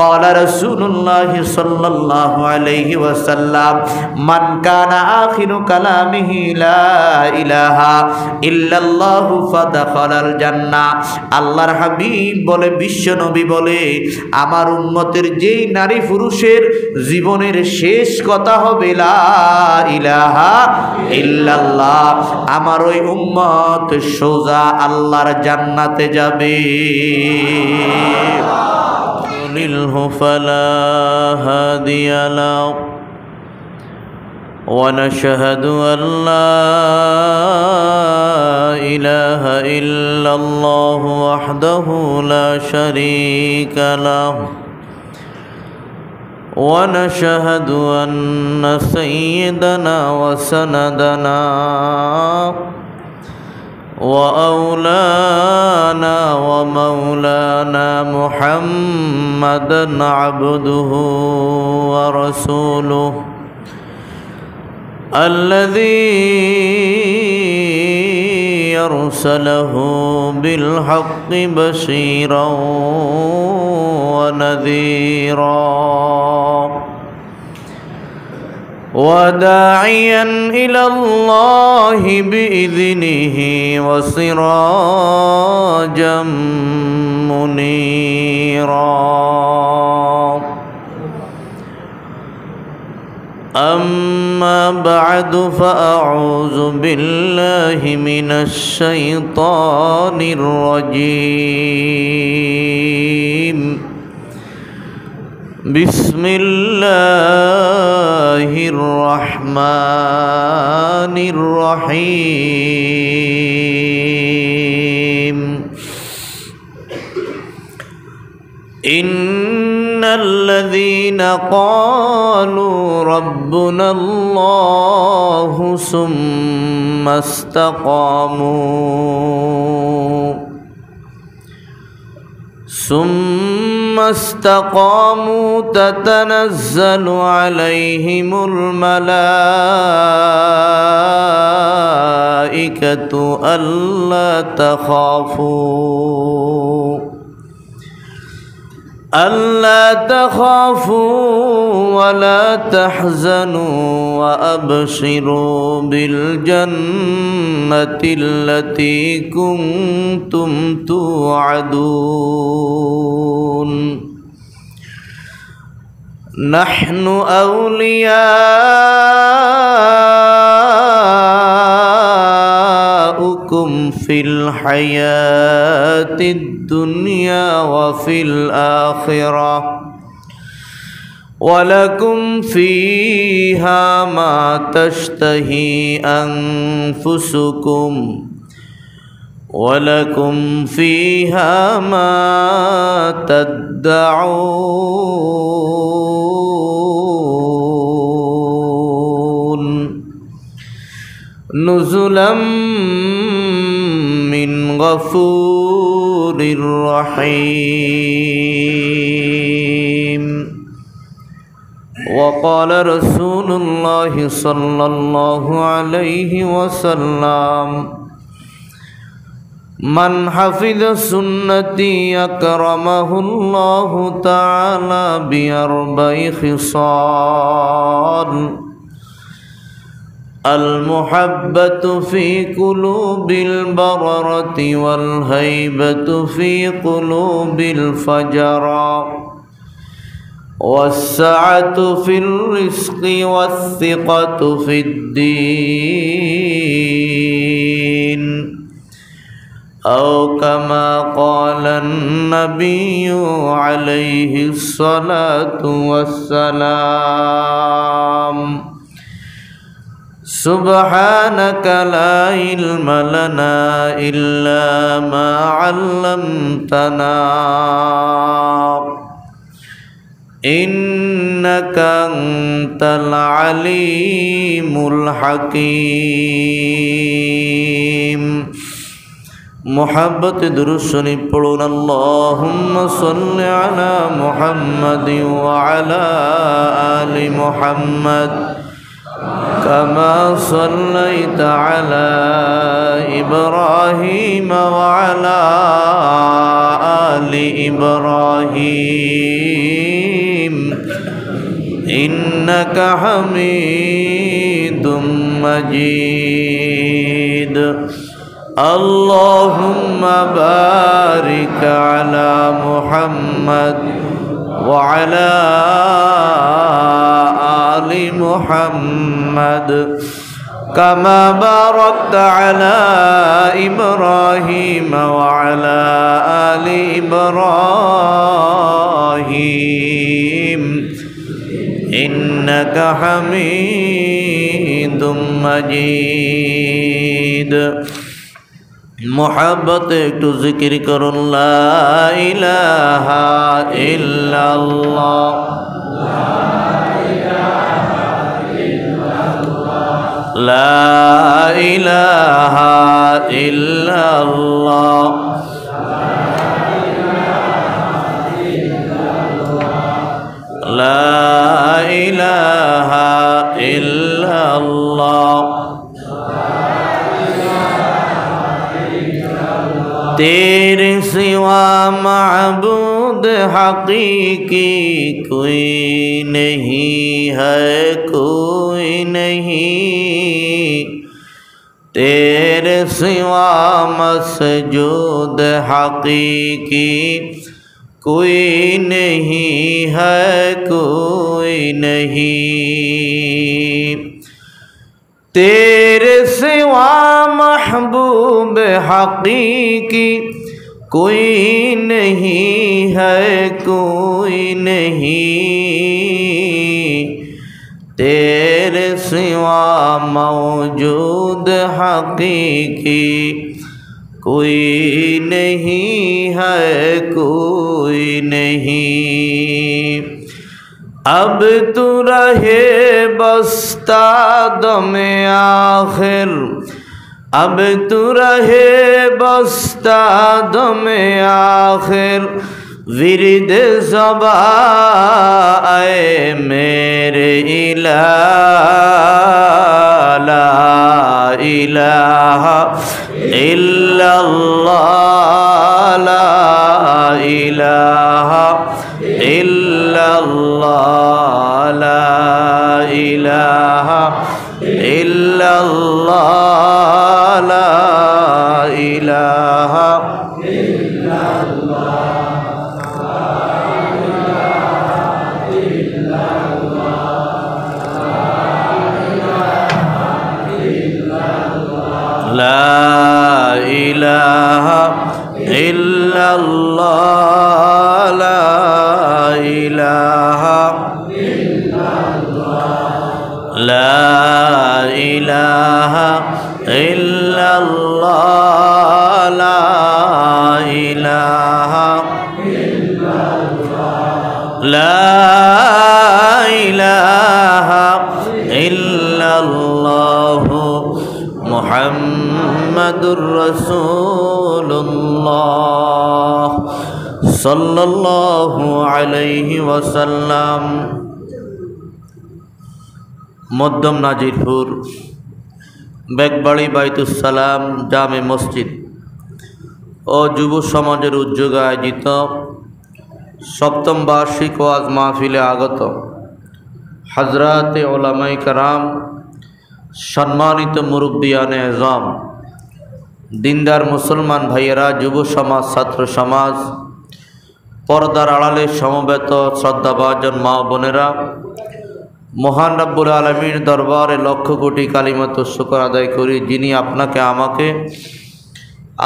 قال رسول الله صلى الله عليه وسلم من كان آخر كلامه لا إله إلا الله فدخل الجنة আল্লাহর হাবিব বলে, বিশ্ব নবী বলে, আমার উম্মতের যেই নারী পুরুষের জীবনের শেষ কথা হবে লা ইলাহা ইল্লাল্লাহ, আমার ওই উম্মত সোজা আল্লাহর জান্নাতে যাবে। লিল্হু ফালা হাদিয়া লাহু ونشهد أن لا إله إلا الله وحده لا شريك له ونشهد أن سيدنا وسندنا وأولانا ومولانا محمدا عبده ورسوله الذي أرسله بالحق بشيرا ونذيرا وداعيا إلى الله بإذنه وسراجا منيرا أما بعد فأعوذ بالله من الشيطان الرجيم بسم الله الرحمن الرحيم إن الذين قالوا ربنا الله ثم استقاموا تتنزل عليهم الملائكة ألا تخافوا ولا تحزنوا وأبشروا بالجنة التي كنتم توعدون نحن أولياؤكم في الحياة الدنيا وفي الآخرة ولكم فيها ما تشتهي أنفسكم ولكم فيها ما تدعون نزلا من غفور رحيم وقال رسول الله صلى الله عليه وسلم من حفظ سنتي أكرمه الله تعالى بأربع خصال المحبة في قلوب البررة والهيبة في قلوب الفجرة والسعة في الرزق والثقة في الدين أو كما قال النبي عليه الصلاة والسلام سبحانك لا علم لنا إلا ما علمتنا إنك أنت العليم الحكيم محبت درود شریف پڑھون اللهم صل على محمد وعلى آل محمد كما صليت على إبراهيم وعلى آل إبراهيم إنك حميد مجيد اللهم بارك على محمد وعلى آل محمد كما باركت على إبراهيم وعلى آل إبراهيم إنك حميد مجيد محبت একটু জিকির করুন লা ইলাহা ইল্লাল্লাহ লা ইলাহা ইল্লাল্লাহ লা ইলাহা ইল্লাল্লাহ तेरे सिवा माबूद हकीकी कोई नहीं है कोई नहीं तेरे सिवा मसजूद हकीकी कोई नहीं है कोई नहीं तेरे सिवा महबूब हकीकी कोई नहीं है कोई नहीं तेरे सिवा मौजूद हकीकी कोई नहीं है कोई नहीं अब तू रहे बस्ता दमे आखिर अब तू रहे बस्ता दमे आखिर विरिद ज़बा आए मेरे इलाहा ला इलाहा इल्लल्लाह ला इलाहा इल्लल्लाह ला इलाहा इल्लल्लाह ला इलाहा ला इलाहा इल्लल्लाह ला इलाहा ला इलाहा इल्लल्लाह ला इलाहा ला इलाहा इल्लल्लाह मुहम्मदुर रसूलुल्लाह सल्लल्लाहु अलैहि वसल्लम। मध्यम नाजिरपुर बेगबाड़ी বাইতুসালাম জামে মসজিদ ও যুব সমাজের উদ্যোগে আয়োজিত সপ্তম বার্ষিক ওয়াজ মাহফিলে আগত হযরতে উলামায়ে কেরাম, সম্মানিত মুরব্বিয়ানে আযম, দিনদার মুসলমান ভাইয়েরা, যুব সমাজ, ছাত্র সমাজ, পর্দার আড়ালে সমবেত শ্রদ্ধাভাজন মা বোনেরা, মহান রব্বুল আলামিনের দরবারে লক্ষ কোটি কালিমাত শুকর আদায় করি যিনি আপনাকে আমাকে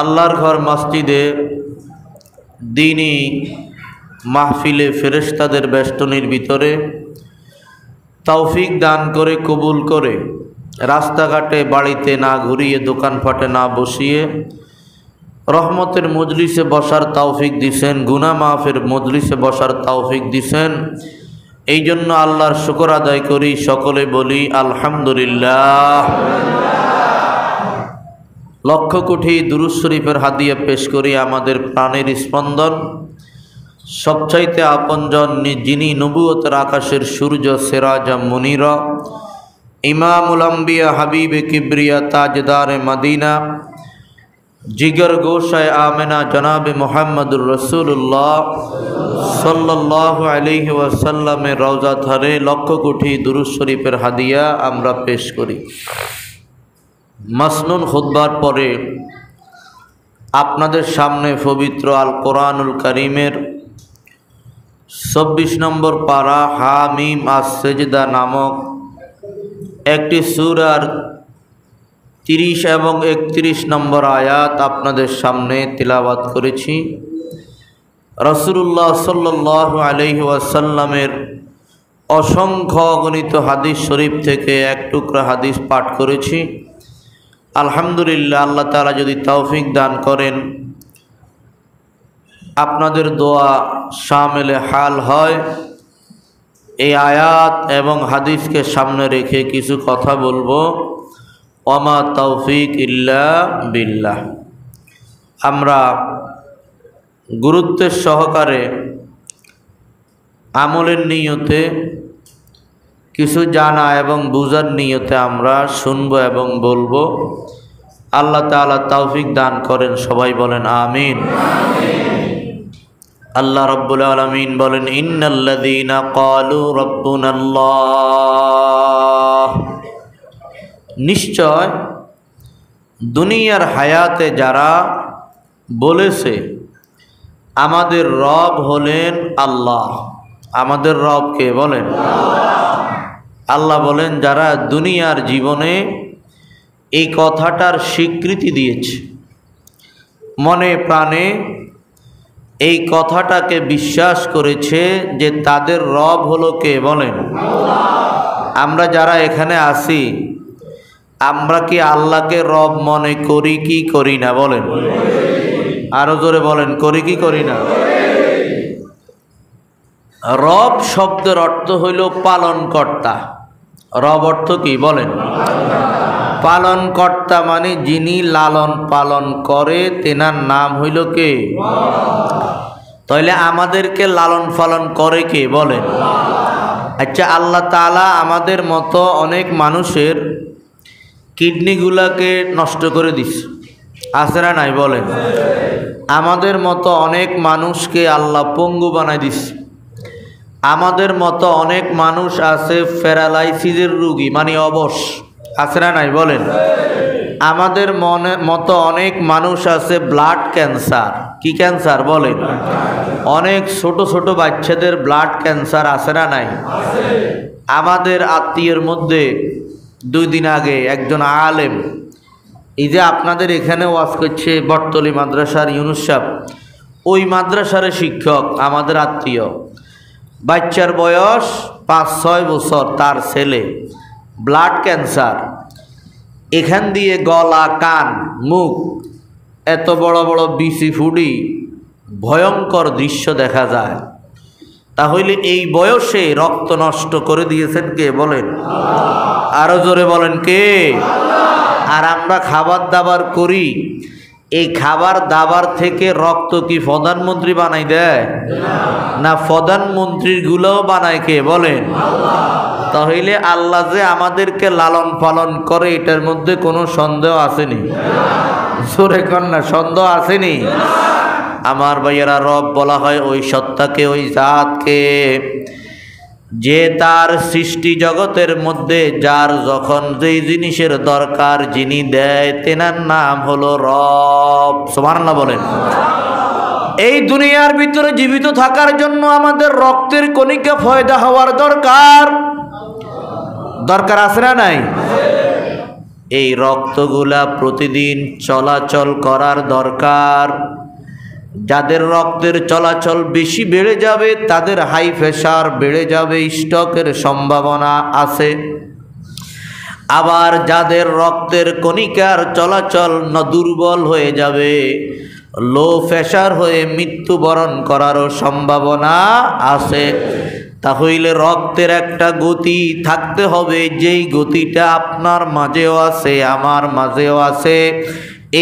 আল্লাহর ঘর মসজিদে দ্বীনি মাহফিলে ফেরেশতাদের বেষ্টনীর ভিতরে তৌফিক দান করে কবুল করে রাস্তাঘাটে বাড়িতে না ঘুরিয়ে দোকানপাটে না বসিয়ে রহমতের মজলিসে বসার তৌফিক দিছেন, গুনাহ মাফের মজলিসে বসার তৌফিক দিছেন। এই জন্য আল্লাহর শুকর আদায় করি, সকলে বলি আলহামদুলিল্লাহ। লক্ষ কোটি দুরূদ শরীফের হাদিয়া পেশ করি আমাদের প্রাণের স্পন্দন, সবচাইতে আপনজন যিনি নবুয়তের আকাশের সূর্য, সিরাজ মুনিরা, ইমামুল আম্বিয়া, হাবিবে কিবরিয়া, তাজদার মদিনা, जिगर गोशाए आमिना जनाब मुहम्मदुर रसूलुल्लाह सल्लल्लाहु अलैहि वसल्लम रौजा थारे लक्ष कोटी दुरूद शरीफेर हादिया आमरा पेश करी। मसनुन खुतबार परे आपनादेर सामने पवित्र आल कुरानुल करीमेर 26 नम्बर पारा हामीम आस-सेजदा नामक एकटी सूरार 30 एवं 31 नम्बर आयात आपनादेर सामने तिलावत करेছি। रसूलुल्लाह सल्लल्लाहु अलैहि वसल्लमेर असंख्य अगणित हादिस शरीफ थेके एक टुकरा हादिस पाठ करेছি। आलহামদুলিল্লাহ আল্লাহ তাআলা যদি তৌফিক দান করেন আপনাদের দোয়া শামিলে হাল হয় এই আয়াত এবং হাদিসকে সামনে রেখে কিছু কথা বলবো। ওমা তৌফিক ইল্লা বিল্লাহ। আমরা গুরুত্বের সহকারে আমলের নিয়তে কিছু জানা এবং বুঝার নিয়তে আমরা শুনবো এবং বলবো। আল্লাহ তাআলা তৌফিক দান করেন, সবাই বলেন আমিন। আল্লাহ রাব্বুল আলামিন বলেন ইন্নাল্লাযীনা ক্বালু রাব্বুনাল্লাহ, নিশ্চয় দুনিয়ার হায়াতে যারা বলেছে আমাদের রব হলেন আল্লাহ। আমাদের রব কে বলেন? আল্লাহ বলেন যারা দুনিয়ার জীবনে এই কথাটার স্বীকৃতি দিয়েছে, মনে প্রাণে এই কথাটাকে বিশ্বাস করেছে যে তাদের রব হলো কে বলেন? আমরা যারা এখানে আছি আমরা কি আল্লাহকে রব মনে করি কি করি না বলেন? আরো জোরে বলেন, করি কি করি না? রব শব্দের অর্থ হইল পালনকর্তা। রব অর্থ কি বলেন? পালনকর্তা মানে যিনি লালন পালন করে তেনার নাম হইল কে? তাহলে আমাদেরকে লালন পালন করে কে বলেন? আচ্ছা, আল্লাহ তাআলা আমাদের মতো অনেক মানুষের কিডনিগুলাকে নষ্ট করে দিছে, আছে না নাই বলেন? আমাদের মতো অনেক মানুষকে আল্লাহ পঙ্গু বানাই দিছে। আমাদের মতো অনেক মানুষ আছে প্যারালাইসিসের রোগী মানে অবশ, আছে না নাই বলেন? আমাদের মতো অনেক মানুষ আছে ব্লাড ক্যান্সার। কি ক্যান্সার বলেন? অনেক ছোট ছোট বাচ্চাদের ব্লাড ক্যান্সার, আছে না নাই? আমাদের আত্মীয়ের মধ্যে 2 দিন আগে একজন আলেম, এই যে আপনাদের এখানে ওয়াজ করছে বটতলী মাদ্রাসার ইউনুস সাহেব, ওই মাদ্রাসার শিক্ষক, আমাদের আত্মীয়, বাচ্চার বয়স 5-6 বছর, তার ছেলে ব্লাড ক্যান্সার। এখান দিয়ে গলা, কান, মুখ এত বড় বড় বিসি ফুডি ভয়ঙ্কর দৃশ্য দেখা যায়। তাহলে এই বয়সে রক্ত নষ্ট করে দিয়েছেন কে বলেন? আরো জোরে বলেন কে? আর আমরা খাবার দাবার করি, এই খাবার দাবার থেকে রক্ত কি প্রধানমন্ত্রী বানাই দেয় না প্রধানমন্ত্রীর গুলোও বানায় কে বলেন? তাহলে আল্লাহ যে আমাদেরকে লালন পালন করে এটার মধ্যে কোনো সন্দেহ আসেনি? জোরে কন্যা, সন্দেহ আসেনি? আমার ভাইয়েরা, রব বলা হয় ওই সত্তাকে, ওই জাতকে যে তার সৃষ্টি জগতের মধ্যে যার যখন যেই জিনিসের দরকার যিনি দেয় তেনার নাম হলো রব। সুবহানাল্লাহ বলেন। এই দুনিয়ার ভিতরে জীবিত থাকার জন্য আমাদের রক্তের কণিকা ফয়দা হওয়ার দরকার, দরকার আছে না নাই? এই রক্তগুলা প্রতিদিন চলাচল করার দরকার। যাদের রক্তের চলাচল বেশি বেড়ে যাবে তাদের হাই প্রেশার বেড়ে যাবে, স্ট্রোকের সম্ভাবনা আছে। আবার যাদের রক্তের কণিকার চলাচল দুর্বল হয়ে যাবে, লো প্রেশার হয়ে মৃত্যুবরণ করারও সম্ভাবনা আছে। তাহলে রক্তের একটা গতি থাকতে হবে, যেই গতিটা আপনার মাঝেও আছে, আমার মাঝেও আছে।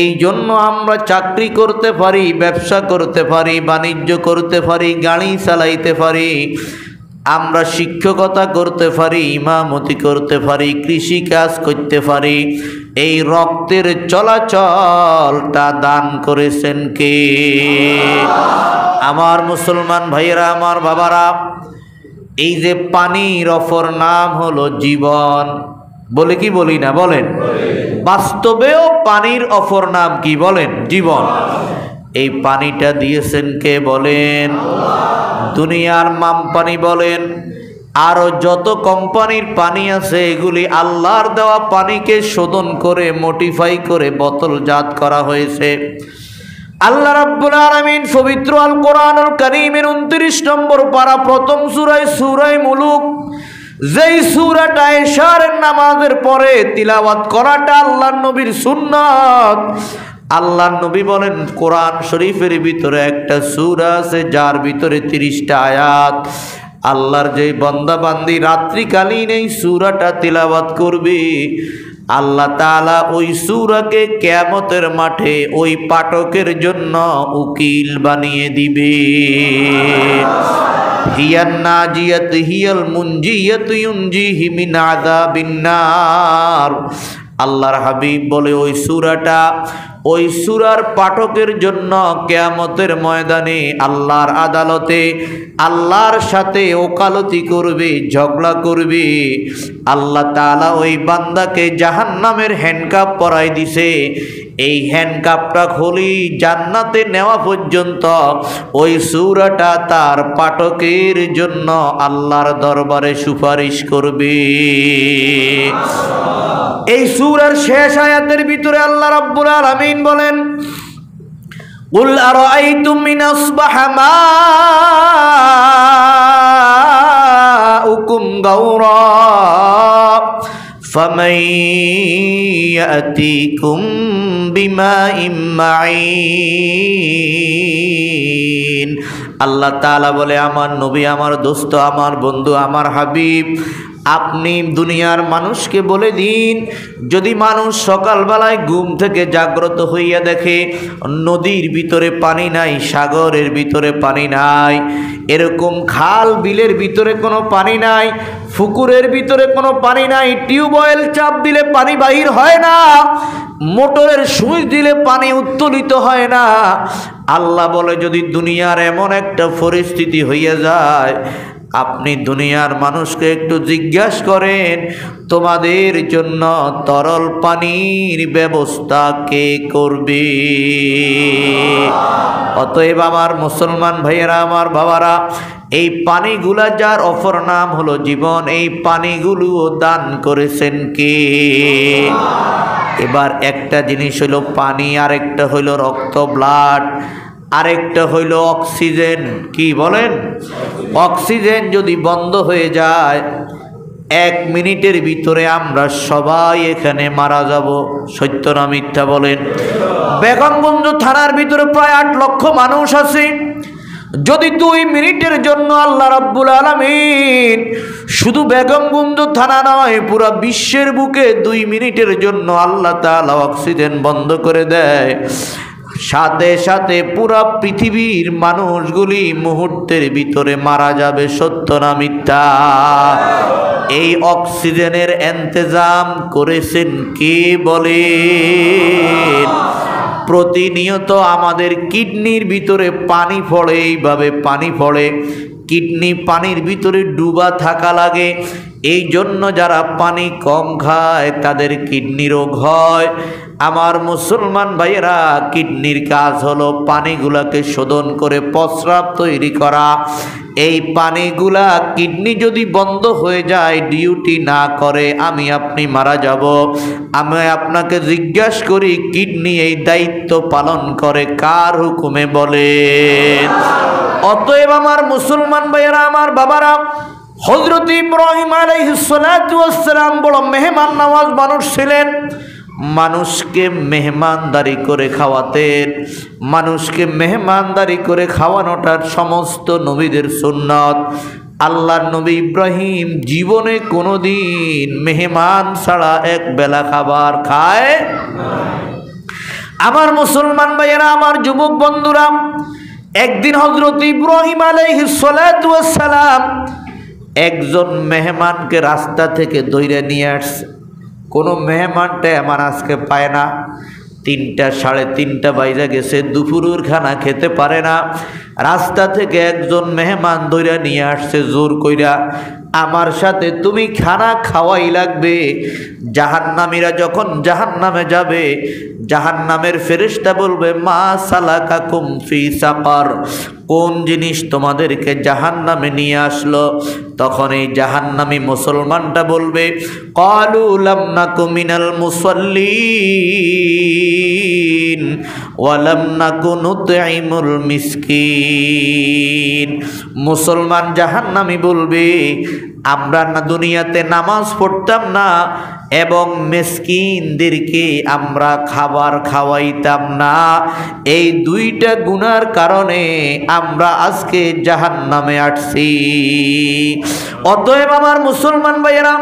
এই জন্য আমরা চাকরি করতে পারি, ব্যবসা করতে পারি, বাণিজ্য করতে পারি, গাড়ি চালাইতে পারি, আমরা শিক্ষকতা করতে পারি, ইমামতি করতে পারি, কৃষি কাজ করতে পারি, এই রক্তের চলাচলটা দান করেছেন কে? আমার মুসলমান ভাইয়েরা, আমার বাবারা, এই যে পানির অপর নাম হলো জীবন, বলে কি বলি না? বলেন। বাস্তবেও পানির অপর নাম কি? বলেন, জীবন। এই পানিটা দিয়েছেন কে? বলেন। দুনিয়ার মাম পানি বলেন, আরো যত কোম্পানির পানি আছে, এগুলি আল্লাহর দেওয়া পানিকে শোধন করে মডিফাই করে বোতলজাত করা হয়েছে। আল্লাহ রাব্বুল আলামিন পবিত্র আল কোরআনুল কারীমের 29 নম্বর পারা প্রথম সূরা মুলুক, যেই সূরাটা এশারের নামাজের পরে তিলাওয়াত করাটা আল্লাহর নবীর সুন্নাত। আল্লাহর নবী বলেন, কোরআন শরীফের ভিতরে একটা সূরা আছে যার ভিতরে 30টা আয়াত। আল্লাহর যে বান্দা বান্দি রাত্রিকালীন এই সূরাটা তিলাওয়াত করবে, আল্লাহ তাআলা ওই সূরাকে কিয়ামতের মাঠে ওই পাঠকের জন্য উকিল বানিয়ে দিবে। হিয়ান নাজিয়াত হিয়াল মুনজিয়াত ইউনজিহি মিন আযাবিন নার। আল্লাহর হাবিব বলে, ওই সূরাটা, ওই সূরার পাঠকের জন্য কিয়ামতের ময়দানে আল্লাহর আদালতে আল্লাহর সাথে ওকালতি করবে, ঝগড়া করবে। আল্লাহ তাআলা ওই বান্দাকে জাহান্নামের হ্যান্ডকাপ পরাই দিছে। এই হ্যান্ডকাপটা খুলি জান্নাতে নেওয়া পর্যন্ত ওই সূরাটা তার পাঠকের জন্য আল্লাহর দরবারে সুপারিশ করবে। এই সূরার শেষ আয়াতের ভিতরে আল্লাহ রাব্বুল আলামিন বলেন, কুল আরাআইতুম মিন আসবাহা মাউকুম গাওরা ফামান ইয়াতিকুম বিমাইম মাঈন। আল্লাহ তাআলা বলে, আমার নবী, আমার দোস্ত, আমার বন্ধু, আমার হাবিব, আপনি দুনিয়ার মানুষকে বলে দিন, যদি মানুষ সকালবেলায় ঘুম থেকে জাগ্রত হইয়া দেখে নদীর ভিতরে পানি নাই, সাগরের ভিতরে পানি নাই, এরকম খাল বিলের ভিতরে কোনো পানি নাই, পুকুরের ভিতরে কোনো পানি নাই, টিউবওয়েল চাপ দিলে পানি বাহির হয় না, মোটরের সুইচ দিলে পানি উত্তোলিত হয় না। আল্লাহ বলে, যদি দুনিয়ার এমন একটা পরিস্থিতি হইয়া যায়, আপনি দুনিয়ার মানুষকে একটু জিজ্ঞাসা করেন, তোমাদের জন্য তরল পানির ব্যবস্থা কে করবে? অতএব আমার মুসলমান ভাইয়েরা, আমার বাবারা, এই পানিগুলা যার অপর নাম হলো জীবন, এই পানিগুলো দান করেছেন কে? এবার একটা জিনিস হইল পানি, আরেকটা হইল রক্ত, ব্লাড, আরেকটা হইল অক্সিজেন। কি বলেন? অক্সিজেন যদি বন্ধ হয়ে যায়, 1 মিনিটের ভিতরে আমরা সবাই এখানে মারা যাব। সত্য না মিথ্যা বলেন? বেগমগঞ্জ থানার ভিতরে প্রায় 8 লক্ষ মানুষ আছে। যদি 2 মিনিটের জন্য আল্লাহ রাব্বুল আলামিন, শুধু বেগমগঞ্জ থানা নয়, পুরো বিশ্বের বুকে 2 মিনিটের জন্য আল্লাহ তাআলা অক্সিজেন বন্ধ করে দেয়, সাথে সাথে পুরা পৃথিবীর মানুষগুলি মুহূর্তের ভিতরে মারা যাবে। সত্য না মিথ্যা? এই অক্সিজেনের ইন্তজাম করেছেন কে বলেন? প্রতিনিয়ত আমাদের কিডনির ভিতরে পানি পড়ে, এইভাবে পানি পড়ে, কিডনি পানির ভিতরে ডুবা থাকা লাগে। এই জন্য যারা পানি কম খায় তাদের কিডনি রোগ হয়। আমার মুসলমান ভাইয়েরা, কিডনির কাজ হলো পানিগুলাকে শোধন করে প্রস্রাব তৈরি করা। এই পানিগুলা কিডনি যদি বন্ধ হয়ে যায়, ডিউটি না করে, আমি আপনি মারা যাব। আমি আপনাকে জিজ্ঞাসা করি, কিডনি এই দায়িত্ব পালন করে কার হুকুমে বলেন? অতএব আমার মুসলমান ভাইয়েরা, আমার বাবারা, হযরত ইব্রাহিম আলাইহিস সালাতু ওয়াস সালাম বড় মেহমান নওয়াজ মানুষ ছিলেন। মানুষকে মেহমানদারি করে খাওয়াতেন। মানুষকে মেহমানদারি করে খাওয়ানোটার সমস্ত নবীদের সুন্নাত। আল্লাহর নবী ইব্রাহিম জীবনে কোনোদিন মেহমান ছাড়া এক বেলা খাবার খায়। আমার মুসলমান ভাইয়েরা, আমার যুবক বন্ধুরা, একদিন হযরত ইব্রাহিম আলাইহিস সালাতু ওয়াস সালাম একজন মেহমানকে রাস্তা থেকে ধইরা নিয়ে আসছে। কোনো মেহমানটাই আমার আজকে পায় না। 3টা 3:30 বাজে গেছে, দুপুরের খানা খেতে পারে না। রাস্তা থেকে একজন মেহমান ধইরা নিয়ে আসছে জোর কইরা, আমার সাথে তুমি খানা খাওয়াই লাগবে। জাহান্নামীরা যখন জাহান্নামে যাবে, জাহান্নামের ফেরেশতা বলবে মা সালাকাকুম ফি সাকার, কোন জিনিস তোমাদেরকে জাহান্নামে নিয়ে আসলো? তখন এই জাহান্নামী মুসলমানটা বলবে ক্বালু লাম নাকু মিনাল মুসাল্লিন ওয়া লাম নাকু নুতঈমুল মিসকিন। মুসলমান জাহান্নামী বলবে আমরা না দুনিয়াতে নামাজ পড়তাম না এবং মিসকিনদেরকে আমরা খাবার খাওয়াইতাম না। এই 2টা গুনার কারণে আমরা আজকে জাহান্নামে আসছি। অতএব আমার মুসলমান ভাইয়েরা,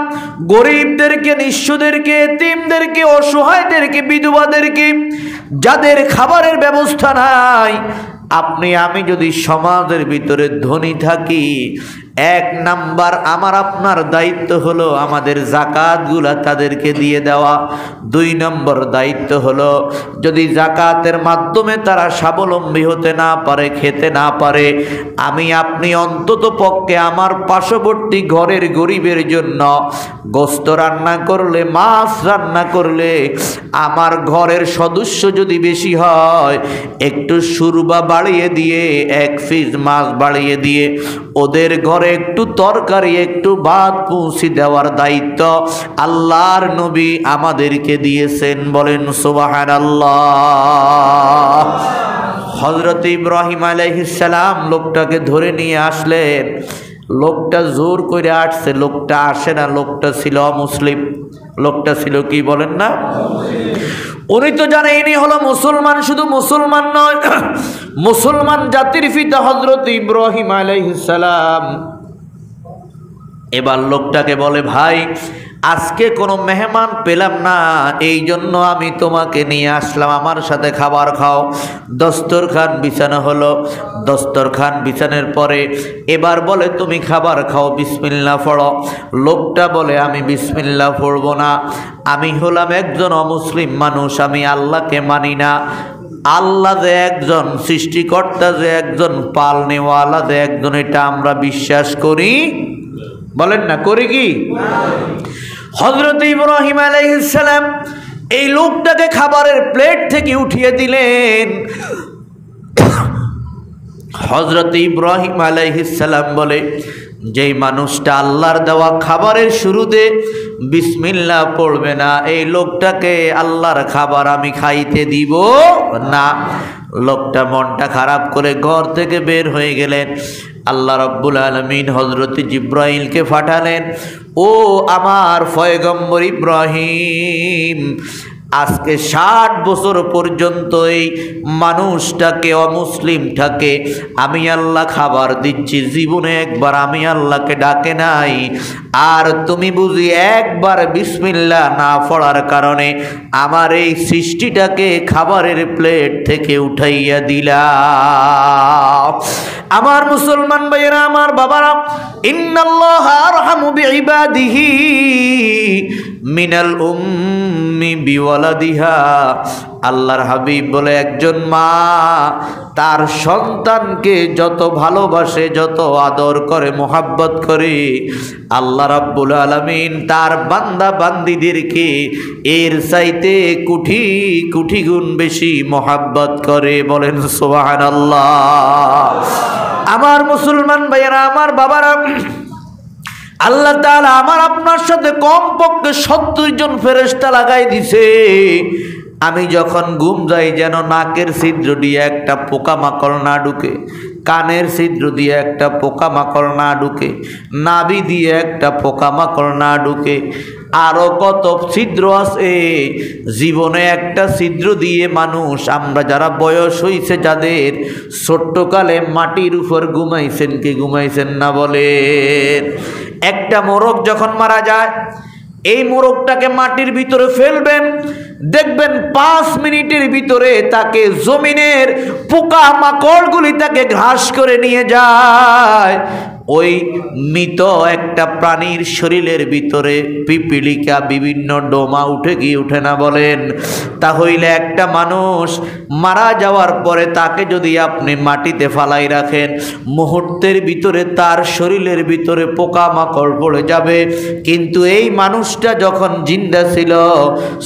গরিবদেরকে, নিঃস্বদেরকে, এতিমদেরকে, অসহায়দেরকে, বিধবাদেরকে, যাদের খাবারের ব্যবস্থা নাই, আপনি আমি যদি সমাজের ভিতরে ধনী থাকি, 1 নাম্বার আমার আপনার দায়িত্ব হলো আমাদের যাকাতগুলা তাদেরকে দিয়ে দেওয়া। 2 নম্বর দায়িত্ব হলো যদি যাকাতের মাধ্যমে তারা স্বাবলম্বী হতে না পারে, খেতে না পারে, আমি আপনি অন্তত পক্ষে আমার পার্শ্ববর্তী ঘরের গরিবের জন্য গোস্ত রান্না করলে, মাছ রান্না করলে, আমার ঘরের সদস্য যদি বেশি হয় একটু সুরবা বাড়িয়ে দিয়ে, 1 পিস মাছ বাড়িয়ে দিয়ে ওদের ঘরে একটু তরকারি, একটু ভাত পৌঁছে দেওয়ার দায়িত্ব আল্লাহর নবী আমাদেরকে দিয়েছেন। বলেন সুবহানাল্লাহ। হযরত ইব্রাহিম আলাইহিস সালাম লোকটাকে ধরে নিয়ে আসলেন। লোকটা জোর করে আসছে, লোকটা আসে না, লোকটা ছিল অমুসলিম। লোকটা ছিল কি বলেন না? উনি তো জানে ইনি হলো মুসলমান। শুধু মুসলমান নয়, মুসলমান জাতির পিতা হযরত ইব্রাহিম আলাইহিস সালাম। এবার লোকটাকে বলে ভাই, আজকে কোনো মেহমান পেলাম না, এই জন্য আমি তোমাকে নিয়ে আসলাম, আমার সাথে খাবার খাও। দস্তরখান বিছানো হলো। দস্তরখান বিছানোর পরে এবার বলে তুমি খাবার খাও, বিসমিল্লাহ পড়ো। লোকটা বলে আমি বিসমিল্লাহ পড়ব না, আমি হলাম একজন অমুসলিম মানুষ, আমি আল্লাহকে মানি না। আল্লাহ যে একজন, সৃষ্টিকর্তা যে একজন, পালনেওয়ালা যে একজন, এটা আমরা বিশ্বাস করি। বলেন না, করি কি? হযরত ইব্রাহিম আলাইহিস সালাম এই লোকটাকে খাবারের প্লেট থেকে উঠিয়ে দিলেন। হযরত ইব্রাহিম আলাইহিস সালাম বলে, যেই মানুষটা আল্লাহর দেওয়া খাবারের শুরুতে বিসমিল্লাহ পড়বে না, এই লোকটাকে আল্লাহর খাবার আমি খাইতে দিব না। লোকটা মনটা খারাপ করে ঘর থেকে বের হয়ে গেলেন। আল্লাহ রাব্বুল আলামিন হযরত জিব্রাইলকে পাঠালেন, ও আমার পয়গম্বর ইব্রাহিম, আজকে 60 বছর পর্যন্ত এই মানুষটাকে, অমুসলিমটাকে আমি আল্লাহ খাবার দিচ্ছি, জীবনে একবার আমি আল্লাহকে ডাকে নাই। আর তুমি বুঝি একবার বিসমিল্লাহ না পড়ার কারণে আমার এই সৃষ্টিটাকে খাবারের প্লেট থেকে উঠাইয়া দিলা। আমার মুসলমান ভাইয়েরা, আমার বাবারা, ইন্নাল্লাহা আরহামু বিইবাদিহি মিনাল উম্মি বিওয়ালাদিহা। আল্লাহর হাবিব বলে, একজন মা তার সন্তানকে যত ভালোবাসে, যত আদর করে, মোহাব্বত করে, আল্লাহ রাব্বুল আলামিন তার বান্দা বান্দিদেরকে এর চাইতে কোটি কোটি গুণ বেশি মোহাব্বত করে। বলেন সুবহানাল্লাহ। আমার মুসলমান ভাইয়েরা, আমার বাবারা, আল্লাহ তাআলা আমার আপনার সাথে কমপক্ষে 70 জন ফেরেশতা লাগাই দিছে। আমি যখন ঘুম যাই যেন নাকের ছিদ্র দিয়ে একটা পোকামাকড় না ঢুকে, কানের ছিদ্র দিয়ে একটা পোকামাকড় না ঢুকে, নাভি দিয়ে একটা পোকামাকড় না ঢুকে, আরো কত ছিদ্র আছে। জীবনে একটা ছিদ্র দিয়ে মানুষ, আমরা যারা বয়স হইছে, যাদের ছোট্টকালে মাটির উপর ঘুমাইছেন, কি ঘুমাইছেন না বলেন? একটা মোরগ যখন মারা যায়, এই মোরগটাকে মাটির ভিতরে ফেলবেন, দেখবেন 5 মিনিটের ভিতরে তাকে জমিনের পোকা মাকড়গুলি তাকে ঘাস করে নিয়ে যায়। ওই মৃত একটা প্রাণীর শরীরের ভিতরে পিপিলিকা বিভিন্ন ডোমা উঠে কি উঠে না বলেন? তাহলে একটা মানুষ মারা যাওয়ার পরে তাকে যদি আপনি মাটিতে ফালাই রাখেন, মুহূর্তের ভিতরে তার শরীরের ভিতরে পোকামাকড় পড়ে যাবে। কিন্তু এই মানুষটা যখন জিন্দা ছিল,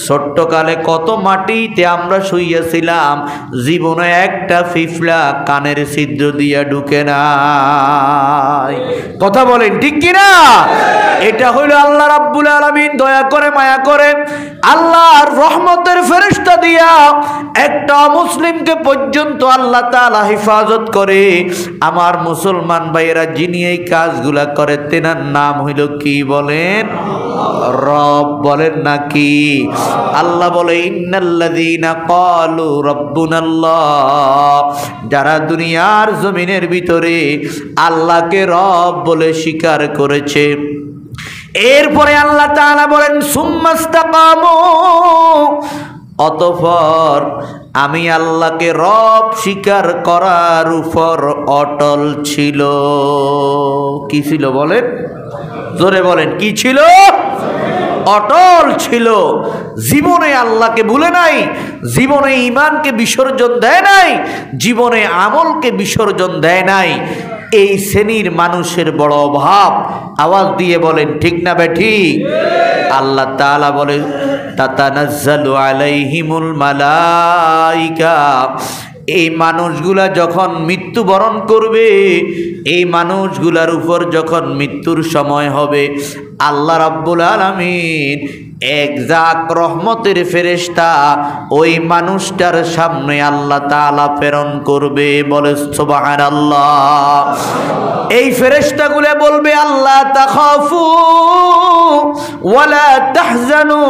ছোট্টকালে কত মাটিতে আমরা শুইয়াছিলাম, জীবনে একটা ফিফলা কানের ছিদ্র দিয়া ঢুকে নাই। কথা বলেন ঠিক কিনা? এটা হইল আল্লাহ রাব্বুল আলামিন দয়া করে মায়া করে আল্লাহর রহমতের ফেরেশতা দিয়া একটা মুসলিমকে পর্যন্ত আল্লাহ তাআলা হেফাজত করে। আমার মুসলমান ভাইয়েরা, যিনি এই কাজগুলা করে তেনার নাম হইল কি বলেন? রব। বলেন নাকি? আল্লাহ বলে ইন্নাল্লাযীনা ক্বালু রাব্বুনাল্লাহ, যারা দুনিয়ার জমিনের ভিতরে আল্লাহকে রব বলে স্বীকার করেছে, এরপরে আল্লাহ তাআলা বলেন সুম্মাস্তাকামু, অতঃপর আমি আল্লাহকে রব স্বীকার করার উপর অটল ছিল। কি ছিল বলেন? জোরে বলেন, কি ছিল? অটল ছিল। জীবনে আল্লাহকে ভুলে নাই, জীবনে ঈমানকে বিসর্জন দেয় নাই, জীবনে আমলকে বিসর্জন দেয় নাই। এই শ্রেণীর মানুষের বড় অভাব। আওয়াজ দিয়ে বলেন ঠিক না বেঠিক? আল্লাহ তাআলা বলে তাতানাজ্জালু আলাইহিমুল মালাইকা, এই মানুষগুলা যখন মৃত্যুবরণ করবে, এই মানুষগুলার উপর যখন মৃত্যুর সময় হবে, আল্লাহ রাব্বুল আলামিন এক জাক রহমতের ফেরেশতা ওই মানুষটার সামনে আল্লাহ তাআলা প্রেরণ করবে। বলে সুবহানাল্লাহ। এই ফেরেশতাগুলো বলবে আল্লাহ তাখাফু ওয়ালা তাহজানু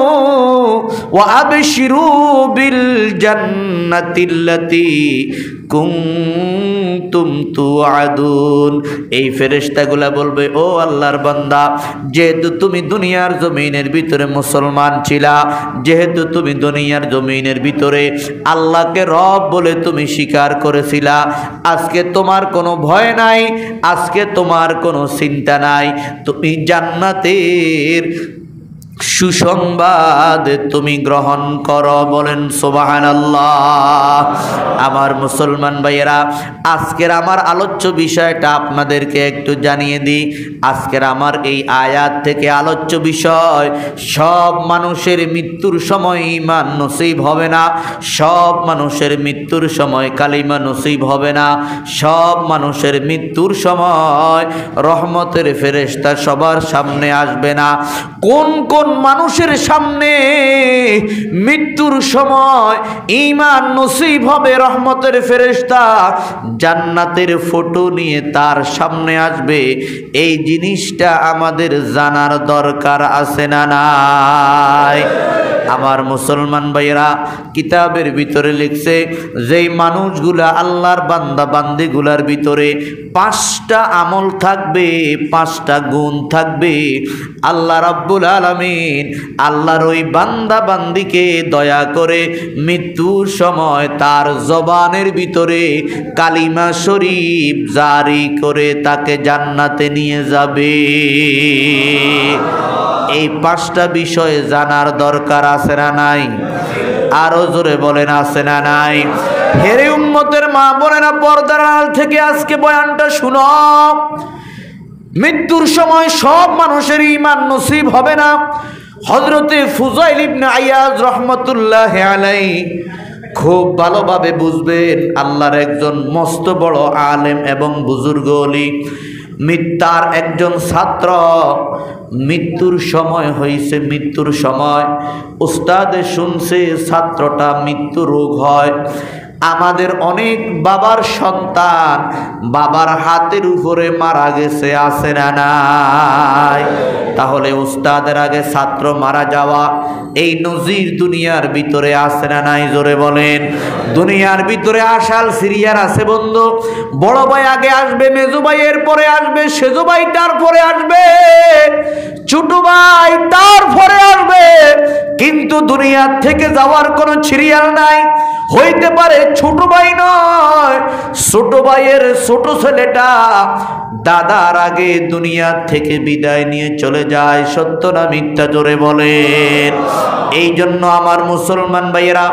ওয়া আবশিরু বিল জান্নাতিল্লাতী কুনতুম তুআদুন। এই ফেরেশতাগুলো বলবে, ও আল্লাহর বান্দা, যেহেতু তুমি দুনিয়ার জমিনের ভিতরে মুসলমান ছিলা, যেহেতু তুমি দুনিয়ার জমিনের ভিতরে আল্লাহকে রব বলে তুমি স্বীকার করেছিলা, আজকে তোমার কোনো ভয় নাই, আজকে তোমার কোনো চিন্তা নাই, তুমি জান্নাতের সুসংবাদ তুমি গ্রহণ করো। বলেন সুবহানাল্লাহ। আমার মুসলমান ভাইয়েরা, আজকের আমার আলোচ্য বিষয়টা আপনাদেরকে একটু জানিয়ে দিই। আজকের আমার এই আয়াত থেকে আলোচ্য বিষয়, সব মানুষের মৃত্যুর সময় ঈমান নসিব হবে না, সব মানুষের মৃত্যুর সময় কালিমা নসিব হবে না, সব মানুষের মৃত্যুর সময় রহমতের ফেরেশতা সবার সামনে আসবে না। কোন কোন মানুষের সামনে মৃত্যুর সময় ঈমান নসিব হবে, রহমতের ফেরেশতা জান্নাতের ফটো নিয়ে তার সামনে আসবে, এই জিনিসটা আমাদের জানার দরকার আছে না নাই? আমার মুসলমান ভাইয়েরা, কিতাবের ভিতরে লিখছে, যেই মানুষগুলা আল্লাহর বান্দা বান্দিগুলার ভিতরে 5টা আমল থাকবে, 5টা গুণ থাকবে, আল্লাহ রাব্বুল আলামিন আল্লাহর ওই বান্দা বান্দিকে দয়া করে মৃত্যুর সময় তার জবানের ভিতরে কালিমা শরীফ জারি করে তাকে জান্নাতে নিয়ে যাবে। এই 5টা বিষয় জানার দরকার আছে না নাই? আরো জোরে বলেন আছে না নাই? হেরে উম্মতের মা বোনেরা, পর্দার আড়াল থেকে আজকে বয়ানটা শুনো। মৃত্যুর সময় সব মানুষের ঈমান নসিব হবে না। হযরতে ফুযাইল ইবনে আয়াজ রাহমাতুল্লাহি আলাইহি খুব ভালোভাবে বুঝবেন, আল্লাহর একজন মস্ত বড় আলেম এবং বুজুর্গ ওলি, তার একজন ছাত্র মৃত্যুর সময় হয়েছে। মৃত্যুর সময় উস্তাদে শুনছে ছাত্রটা মৃত্যু রোগ হয়। আমাদের অনেক বাবার সন্তান বাবার হাতের উপরে মারা গেছে, আছে না নাই? তাহলে উস্তাদের আগে ছাত্র মারা যাওয়া, এই নজির দুনিয়ার ভিতরে আছে না নাই? জোরে বলেন। দুনিয়ার ভিতরে আশাল সিরিয়ার আছে বন্ধু। বড় ভাই আগে আসবে, মেজো ভাই এর পরে আসবে, সেজো ভাই তার পরে আসবে, ছোট ভাই তার পরে আসবে। কিন্তু দুনিয়ার থেকে যাওয়ার কোনো সিরিয়াল নাই। হইতে পারে ছোট ভাই নয়, ছোট ভাইয়ের ছোট ছেলেটা দাদার আগে দুনিয়া থেকে বিদায় নিয়ে চলে যায়। সত্য না মিথ্যা জোরে বলেন। এই জন্য আমার মুসলমান ভাইয়েরা,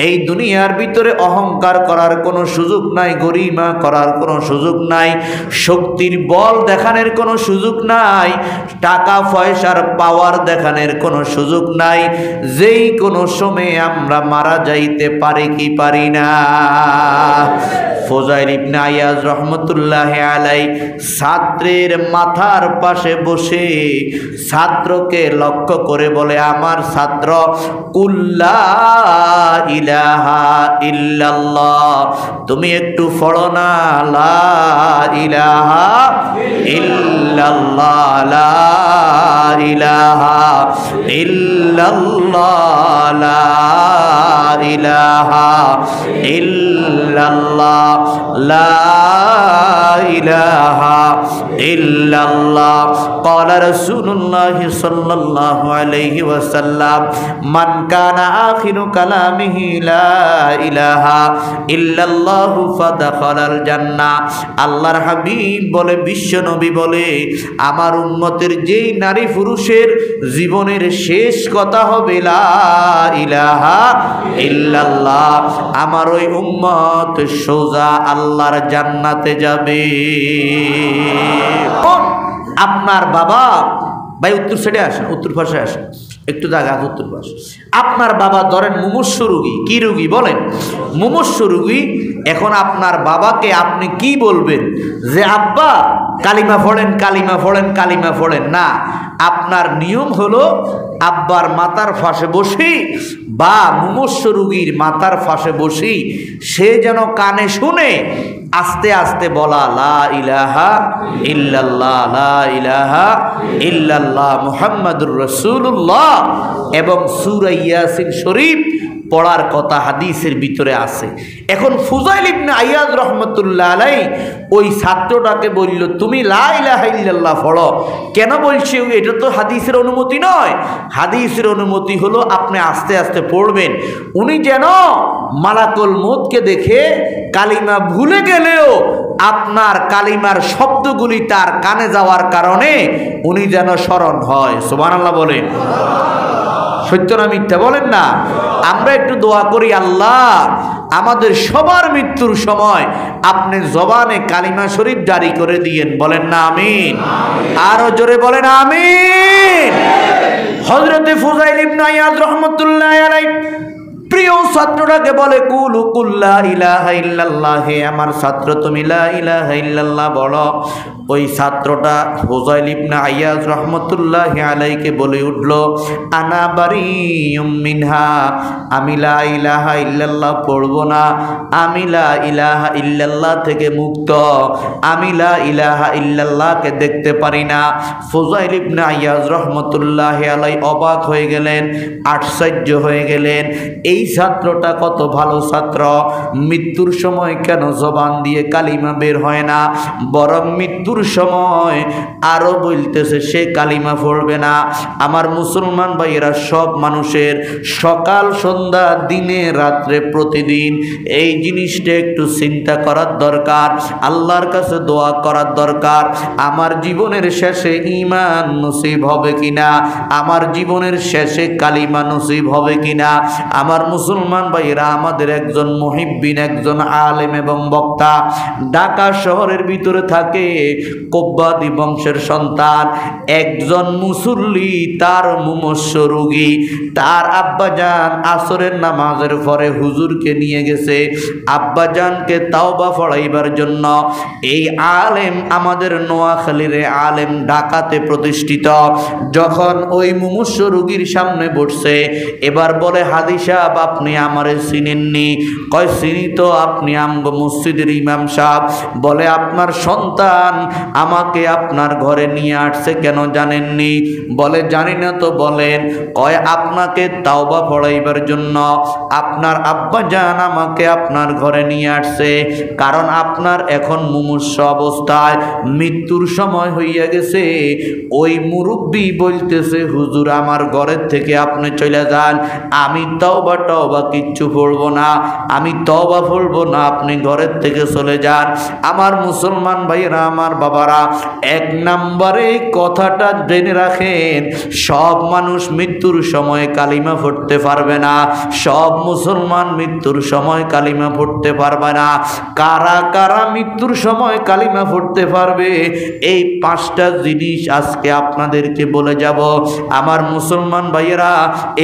এই দুনিয়ার ভিতরে অহংকার করার কোনো সুযোগ নাই, গরিমা করার কোনো সুযোগ নাই, শক্তির বল দেখানোর কোনো সুযোগ নাই, টাকা পয়সার পাওয়ার দেখানোর কোনো সুযোগ নাই। যেই কোনো সময়ে আমরা মারা যাইতে পারি কি পারি না। ফুজাইল ইবনে আয়াজ রহমতুল্লাহি আলাইহি ছাত্রের মাথার পাশে বসে ছাত্রকে লক্ষ্য করে বলে, আমার ছাত্র, কুল্লা ইলাহা ইল্লাল্লাহ, তুমি একটু পড়ো না, লা ইলাহা ইল্লাল্লাহ, লা ইলাহা ইল্লাল্লাহ, লা ইলাহা ইল্লাল্লাহ, লা ইলাহা ইল্লাল্লাহ। ক্বালা রাসূলুল্লাহ সাল্লাল্লাহু আলাইহি ওয়াসাল্লাম, মান কানা আখিরু কালামিহি লা ইলাহা ইল্লাল্লাহু ফাদাখালাল জান্নাহ। আল্লাহর হাবিব বলে, বিশ্ব নবী বলে, আমার উম্মতের যেই নারী পুরুষের জীবনের শেষ কথা হবে লা ইলাহা ইল্লাল্লাহ, আমার ওই উম্মত সোজা আল্লাহর জান্নাতে যাবে। আপনার বাবা, ভাই উত্তর সাইডে আসেন, উত্তর পাশে আসেন, একটু জায়গা উত্তর পাশে। আপনার বাবা ধরেন মুমূর্ষু রোগী। কি রোগী বলেন? মুমূর্ষু রোগী। এখন আপনার বাবাকে আপনি কি বলবেন যে আব্বা কালিমা পড়েন, কালিমা পড়েন, কালিমা পড়েন? না, আপনার নিয়ম হলো আব্বার মাথার ফাঁসে বসি বা মুমূর্ষু রোগীর মাথার ফাঁসে বসি সে যেন কানে শুনে আস্তে আস্তে বলা, লা ইলাহা ইল্লাল্লাহ, লা ইলাহা ইল্লাল্লাহ মুহাম্মাদুর রাসূলুল্লাহ, এবং সূরা ইয়াসিন শরীফ পড়ার কথা হাদিসের ভিতরে আছে। এখন ফুজাইল ইবনে আয়াজ রহমতুল্লাহ আলাইহি ওই ছাত্রটাকে বলল, তুমি লা ইলাহা ইল্লাল্লাহ পড়ো। কেন বলছে? এটা তো হাদিসের অনুমতি নয়। হাদিসের অনুমতি হলো আপনি আস্তে আস্তে পড়বেন। উনি যেন মালাকুল মউতকে দেখে কালিমা ভুলে গেলেও আপনার কালিমার শব্দগুলি তার কানে যাওয়ার কারণে উনি যেন স্মরণ হয়। সুবহানাল্লাহ বলেন। সত্য না মিথ্যা বলেন না? আমরা একটু দোয়া করি, আল্লাহ আমাদের সবার মৃত্যুর সময় আপনি জবানে কালিমা শরীফ জারি করে দিয়েন। বলেন না আমিন? আরো জোরে বলেন আমিন। হযরতে ফুজাইল ইবনে আয়াজ রাহমাতুল্লাহি আলাইহি প্রিয় ছাত্রটাকে বলে, কুলু কুল্লা ইলাহা ইল্লাল্লাহ, হে আমার ছাত্র তুমি লা ইলাহা ইল্লাল্লাহ বলো। ওই ছাত্রটা ফুজাইল ইবনে আয়াজ রাহমাতুল্লাহি আলাইহিকে বলে উঠল, আনা বারিউম মিনহা, আমি লা ইলাহা ইল্লাল্লাহ পড়ব না, আমি লা ইলাহা ইল্লাল্লাহ থেকে মুক্ত, আমি লা ইলাহা ইল্লাল্লাহকে দেখতে পারি না। ফুজাইল ইবনে আয়াজ রাহমাতুল্লাহি আলাইহি অবাক হয়ে গেলেন, আশ্চর্য হয়ে গেলেন। এই ছাত্রটা কত ভালো ছাত্র, মৃত্যুর সময় কেন জবান দিয়ে কালিমা বের হয় না, বরং মৃত্যুর সময় আরো বলতেছে সে কালিমা পড়বে না। আমার মুসলমান ভাইয়েরা, সব মানুষের সকাল সন্ধ্যা দিনে রাত্রে প্রতিদিন এই জিনিসটা একটু চিন্তা করার দরকার, আল্লাহর কাছে দোয়া করার দরকার। আমার জীবনের শেষে ঈমান নসিব হবে কিনা, আমার জীবনের শেষে কালিমা নসিব হবে কিনা। আমার মুসলমান ভাইয়েরা, আমাদের একজন মুহিব্বিন, একজন আলেম এবং বক্তা ঢাকা শহরের ভিতরে থাকে, কোব্বাদি বংশের সন্তান, একজন মুসল্লি, তার মুমূর্ষু রোগী, তার আব্বাজান আসরের নামাজের পরে হুজুরকে নিয়ে গেছে আব্বাজানকে তাওবা পড়াইবার জন্য। এই আলেম আমাদের নোয়াখালীর আলেম, ঢাকাতে প্রতিষ্ঠিত। যখন ওই মুমূর্ষু রোগীর সামনে বসছে, এবার বলে, হাদি সাহেব আপনি আমারে চিনেননি? কয় চিনি তো, আপনি আমগো মসজিদের ইমাম সাহেব। বলে, আপনার সন্তান আমাকে আপনার ঘরে নিয়ে আসছে, কেন জানেননি? বলে, জানি না তো। বলেন। কয়, আপনাকে তাওবা পড়াইবার জন্য আপনার আব্বাজান আমাকে আপনার ঘরে নিয়ে আসছে, কারণ আপনার এখন মুমূর্ষু অবস্থায় মৃত্যুর সময় হইয়া গেছে। ওই মুরব্বী বলতেছে, হুজুর আমার ঘরের থেকে আপনি চলে যান, আমি তওবা টওবা কিচ্ছু পড়বো না, আমি তওবা পড়বো না, আপনি ঘরের থেকে চলে যান। আমার মুসলমান ভাইয়েরা, আমার বাবারা, এক নম্বরে কথাটা জেনে রাখেন, সব মানুষ মৃত্যুর সময় কালিমা পড়তে পারবে না, সব মুসলমান মৃত্যুর সময় কালিমা পড়তে পারবে না। কারা কারা মৃত্যুর সময় কালিমা পড়তে পারবে, এই পাঁচটা জিনিস আজকে আপনাদেরকে বলে যাব। আমার মুসলমান ভাইয়েরা,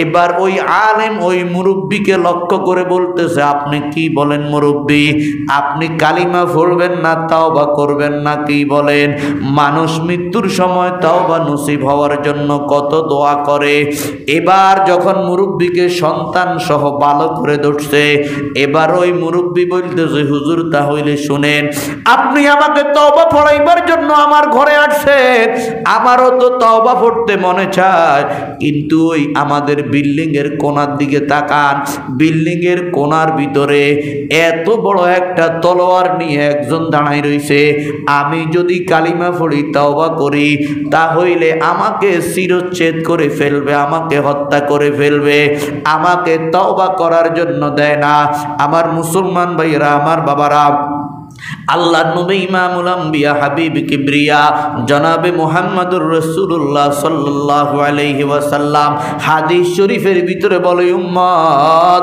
এবার ওই আলেম ওই মুরব্বীকে লক্ষ্য করে বলতেছে, আপনি কি বলেন মুরব্বী, আপনি কালিমা পড়বেন না, তাওবা করবেন না, কি বলেন? মানুষ মৃত্যুর সময় তাওবা নসিব হওয়ার জন্য কত দোয়া করে। এবার যখন মুরব্বীকে সন্তান সহ ভালো করে ধরছে, এবার ওই মুরব্বী বলতেছে, হুজুর তাহলে শুনেন, আপনি আমাকে তওবা পড়াইবার জন্য আমার ঘরে আসছেন, আমারও তো তওবা পড়তে মনে চায়, কিন্তু ওই আমাদের বিল্ডিং এর কোণার দিকে তাকান, বিল্ডিং এর কোণার ভিতরে এত বড় একটা তলোয়ার নিয়ে একজন দাঁড়াই রইছে, আমি যদি কালিমা পড়ি তওবা করি তাহলে আমাকে শিরচ্ছেদ করে ফেলবে, আমাকে হত্যা করে ফেলবে, আমাকে তওবা করার জন্য দেয় না। আমার মুসলমান ভাইয়েরা, আমার বাবারা, আল্লাহ নবী ইমামুল আম্বিয়া হাবিব কিবরিয়া জনাবে মুহাম্মদুর রাসূলুল্লাহ সাল্লাল্লাহু আলাইহি ওয়াসাল্লাম হাদিস শরীফের ভিতরে বলে, উম্মত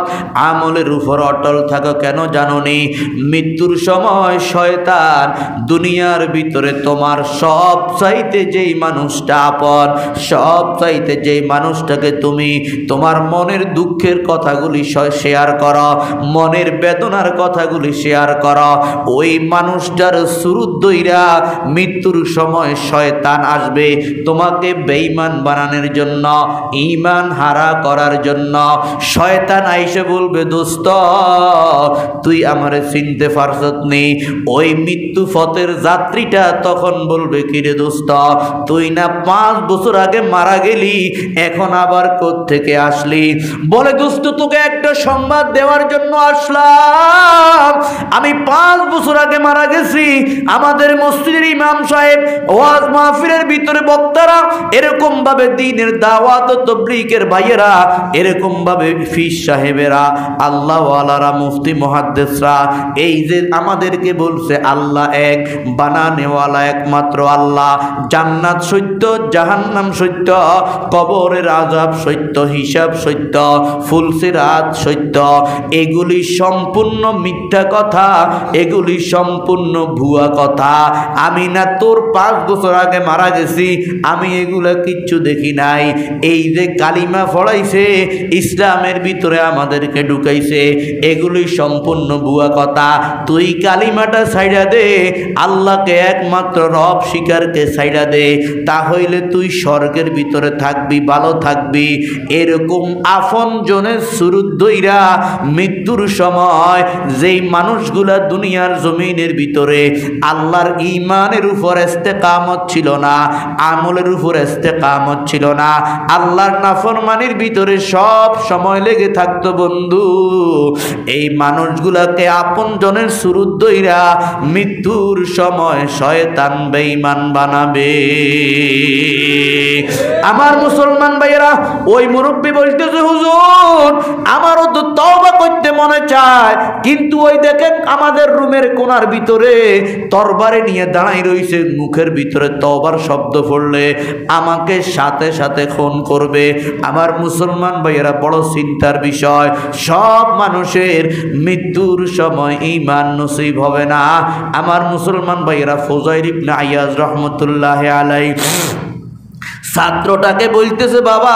আমলের উপর অটল থাকো। কেন জানোনি? মৃত্যুর সময় শয়তান দুনিয়ার ভিতরে তোমার সব চাইতে যেই মানুষটা আপন, সব চাইতে যেই মানুষটাকে তুমি তোমার মনের দুঃখের কথাগুলি শেয়ার করো, মনের বেদনার কথাগুলি শেয়ার করো, ওই মানুষটার সুরুদ দইরা মৃত্যুর সময় শয়তান আসবে তোমাকে বেঈমান বানানোর জন্য, ঈমান হারা করার জন্য। শয়তান আইসে বলবে, দোস্ত তুই আমারে চিনতে পারছত নি? ওই মৃত্যু পথের যাত্রীটা তখন বলবে, কিরে দোস্ত, তুই না 5 বছর আগে মারা গেলি, এখন আবার কোত্থেকে আসলি? বলে, দোস্ত তোকে একটা সংবাদ দেওয়ার জন্য আসলাম, আমি 5 বছর আগে মারা গেছি। আমাদের মসজিদের ইমাম সাহেব, ওয়াজ মাহফিলের ভিতরে বক্তারা, এরকম ভাবে দ্বীনের দাওয়াত ও তাবলীগের ভাইয়েরা, এরকম ভাবে ফিস সাহেবেরা, আল্লাহ ওয়ালারা, মুফতি মুহাদ্দিসরা, এই যে আমাদেরকে বলছে আল্লাহ এক, বানানেওয়ালা একমাত্র আল্লাহ, জান্নাত সত্য, জাহান্নাম সত্য, কবরের আযাব সত্য, হিসাব সত্য, ফুলসিরাত সত্য, এগুলি সম্পূর্ণ মিথ্যা কথা, এগুলি সম্পূর্ণ ভুয়া কথা। আমি না তোর 5 বছর আগে মারা গেছি, আমি এগুলা কিচ্ছু দেখি নাই। এই যে কালিমা পড়াইছে, ইসলামের ভিতরে আমাদেরকে ঢুকাইছে, এগুলি সম্পূর্ণ ভুয়া কথা। তুই কালিমাটা ছাইড়া দে, আল্লাহকে একমাত্র রব স্বীকারকে ছাইড়া দে, তাহলে তুই স্বর্গের ভিতরে থাকবি, ভালো থাকবি। এরকম আপন জনের সুরুদ দইরা মৃত্যুর সময় যেই মানুষগুলা দুনিয়ার জমিনের ভিতরে আল্লাহর ঈমানের উপর ইস্তেকামত ছিল না, আমলের উপর ইস্তেকামত ছিল না, আল্লাহর নাফরমানির ভিতরে সব সময় লেগে থাকতো, বন্ধু, এই মানুষগুলাকে আপন জনের সুরুদ দইরা মৃত্যুর সময় শয়তান বেঈমান বানাবে। আমার মুসলমান ভাইয়েরা, ওই মুরব্বী বলতেছে, হুজুর আমারও তো তওবা করতে মনে চায়, কিন্তু ওই দেখেন আমাদের রুমের কোণার ভিতরে তরবারে নিয়ে দাঁড়াই রইছে, মুখের ভিতরে তওবার শব্দ পড়লে আমাকে সাথে সাথে খুন করবে। আমার মুসলমান ভাইয়েরা, বড় চিন্তার বিষয়, সব মানুষের মৃত্যুর সময় ঈমান নসিব হবে না। আমার মুসলমান ভাইয়েরা, ফুযাইল ইবনে আইয়াজ রহমতুল্লাহ আলাইহি ছাত্রটাকে বলতেছে, বাবা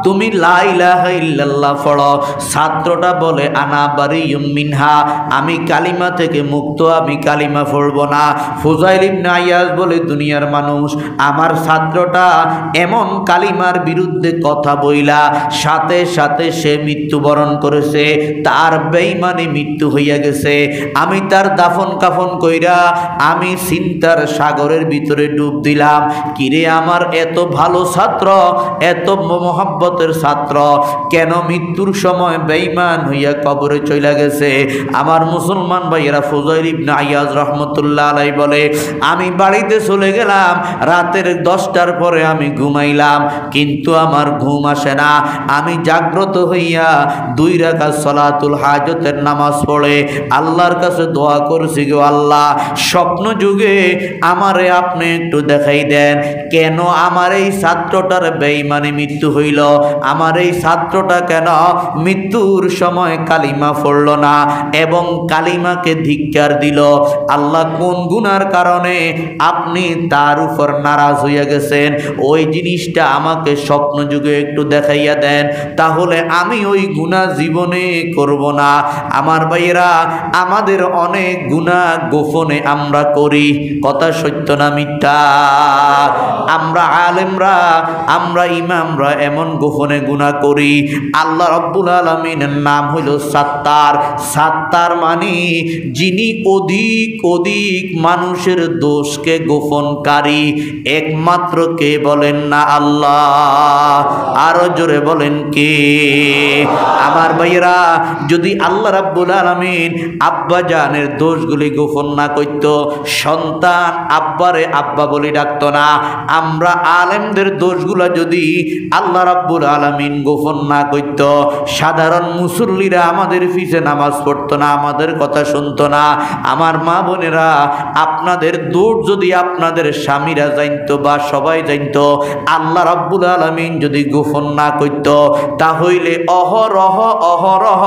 তুমি লা ইলাহা ইল্লাল্লাহ পড়ো। ছাত্রটা বলে, আনা বারিয়ুম মিনহা, আমি কালিমা থেকে মুক্ত, আমি কালিমা পড়ব না। ফুযাইল ইবনে আইয়াজ বলে, দুনিয়ার মানুষ, আমার ছাত্রটা এমন কালিমার বিরুদ্ধে কথা বইলা সাথে সাথে সে মৃত্যুবরণ করেছে, তার বেঈমানি মৃত্যু হইয়া গেছে। আমি তার দাফন কাফন কইরা আমি চিন্তার সাগরের ভিতরে ডুব দিলাম। কিরে, আমার এত ভালো ভালো ছাত্র, এত মোহাব্বতের ছাত্র, কেন মৃত্যুর সময় বেঈমান হইয়া কবরে চলে গেছে? আমার মুসলমান ভাইয়েরা, ফুজাইল ইবনে আইয়াজ রহমতুল্লাহ আলাইহি বলে, আমি বাড়িতে চলে গেলাম, রাতের 10টার পরে আমি ঘুমাইলাম, কিন্তু আমার ঘুম আসে না। আমি জাগ্রত হইয়া 2 রাকাত সালাতুল হাজতের নামাজ পড়ে আল্লাহর কাছে দোয়া করছি, গো আল্লাহ, স্বপ্ন যুগে আমারে আপনি একটু দেখাই দেন, কেন আমার এই ছাত্রটার বেঈমানি মৃত্যু হইল, আমার এই ছাত্রটা কেন মৃত্যুর সময় কালিমা পড়ল না এবং কালিমাকে ধিক্কার দিল? আল্লাহ কোন গুনার কারণে আপনি তার উপর নারাজ হইয়া গেছেন, ওই জিনিসটা আমাকে স্বপ্ন যুগে একটু দেখাইয়া দেন, তাহলে আমি ওই গুনাহ জীবনে করব না। আমার ভাইয়েরা, আমাদের অনেক গুনাহ গোপনে আমরা করি, কথা সত্য না মিথ্যা? আমরা আলেমরা, আমরা ইমামরা এমন গোপনে গুনাহ করি। আল্লাহ রাব্বুল আলামিনের নাম হইল সাত্তার। সাত্তার মানে যিনি অধিক অধিক মানুষের দোষকে গোপনকারী, একমাত্র কে বলেন না? আল্লাহ। আরো জোরে বলেন কে? আমার ভাইয়েরা, যদি আল্লাহ রাব্বুল আলামিন আব্বা জানের দোষগুলি গোপন না করত, সন্তান আব্বারে আব্বা বলে ডাকতো না, আমরা আলেমদের দোষগুলা যদি আল্লাহ রাব্বুল আলামিন গোপন না করত, সাধারণ মুসল্লিরা আমাদের পিছে নামাজ পড়তো না, আমাদের কথা শুনতো না। আমার মা বোনেরা, আপনাদের দোষ যদি আপনাদের স্বামীরা জানতো বা সবাই জানতো, আল্লাহ রাব্বুল আলামিন যদি গোপন না করত, তাহলে অহরহ অহরহ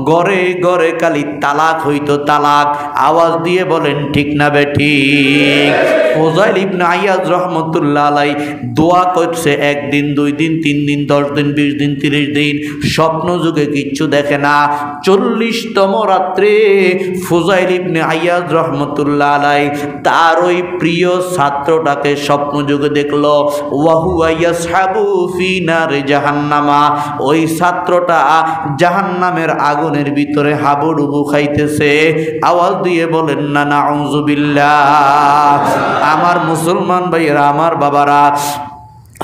ঘরে ঘরে খালি তালাক হইতো, তালাক। আওয়াজ দিয়ে বলেন ঠিক না বেঠিক? ফুজাইল ইবনে আইয়াজ রহমতুল্লাহ আলাইহি দোয়া করছে, 1 দিন 2 দিন 3 দিন 10 দিন 20 দিন 30 দিন, স্বপ্ন যুগে কিচ্ছু দেখে না। 40তম রাত্রে ফুজাইল ইবনে আইয়াজ রহমতুল্লাহ আলাইহি তার ওই প্রিয় ছাত্রটাকে স্বপ্ন যুগে দেখলো, ওয়াহুয়া ইয়াসহাবু ফি নারে জাহান্নামা। ওই ছাত্রটা জাহান্নামের আগুনের ভিতরে হাবুডুবু খাইতেছে। আওয়াজ দিয়ে বলেন না নাউযুবিল্লাহ। আমার মুসলমান ভাইয়েরা, আমার বাবারা,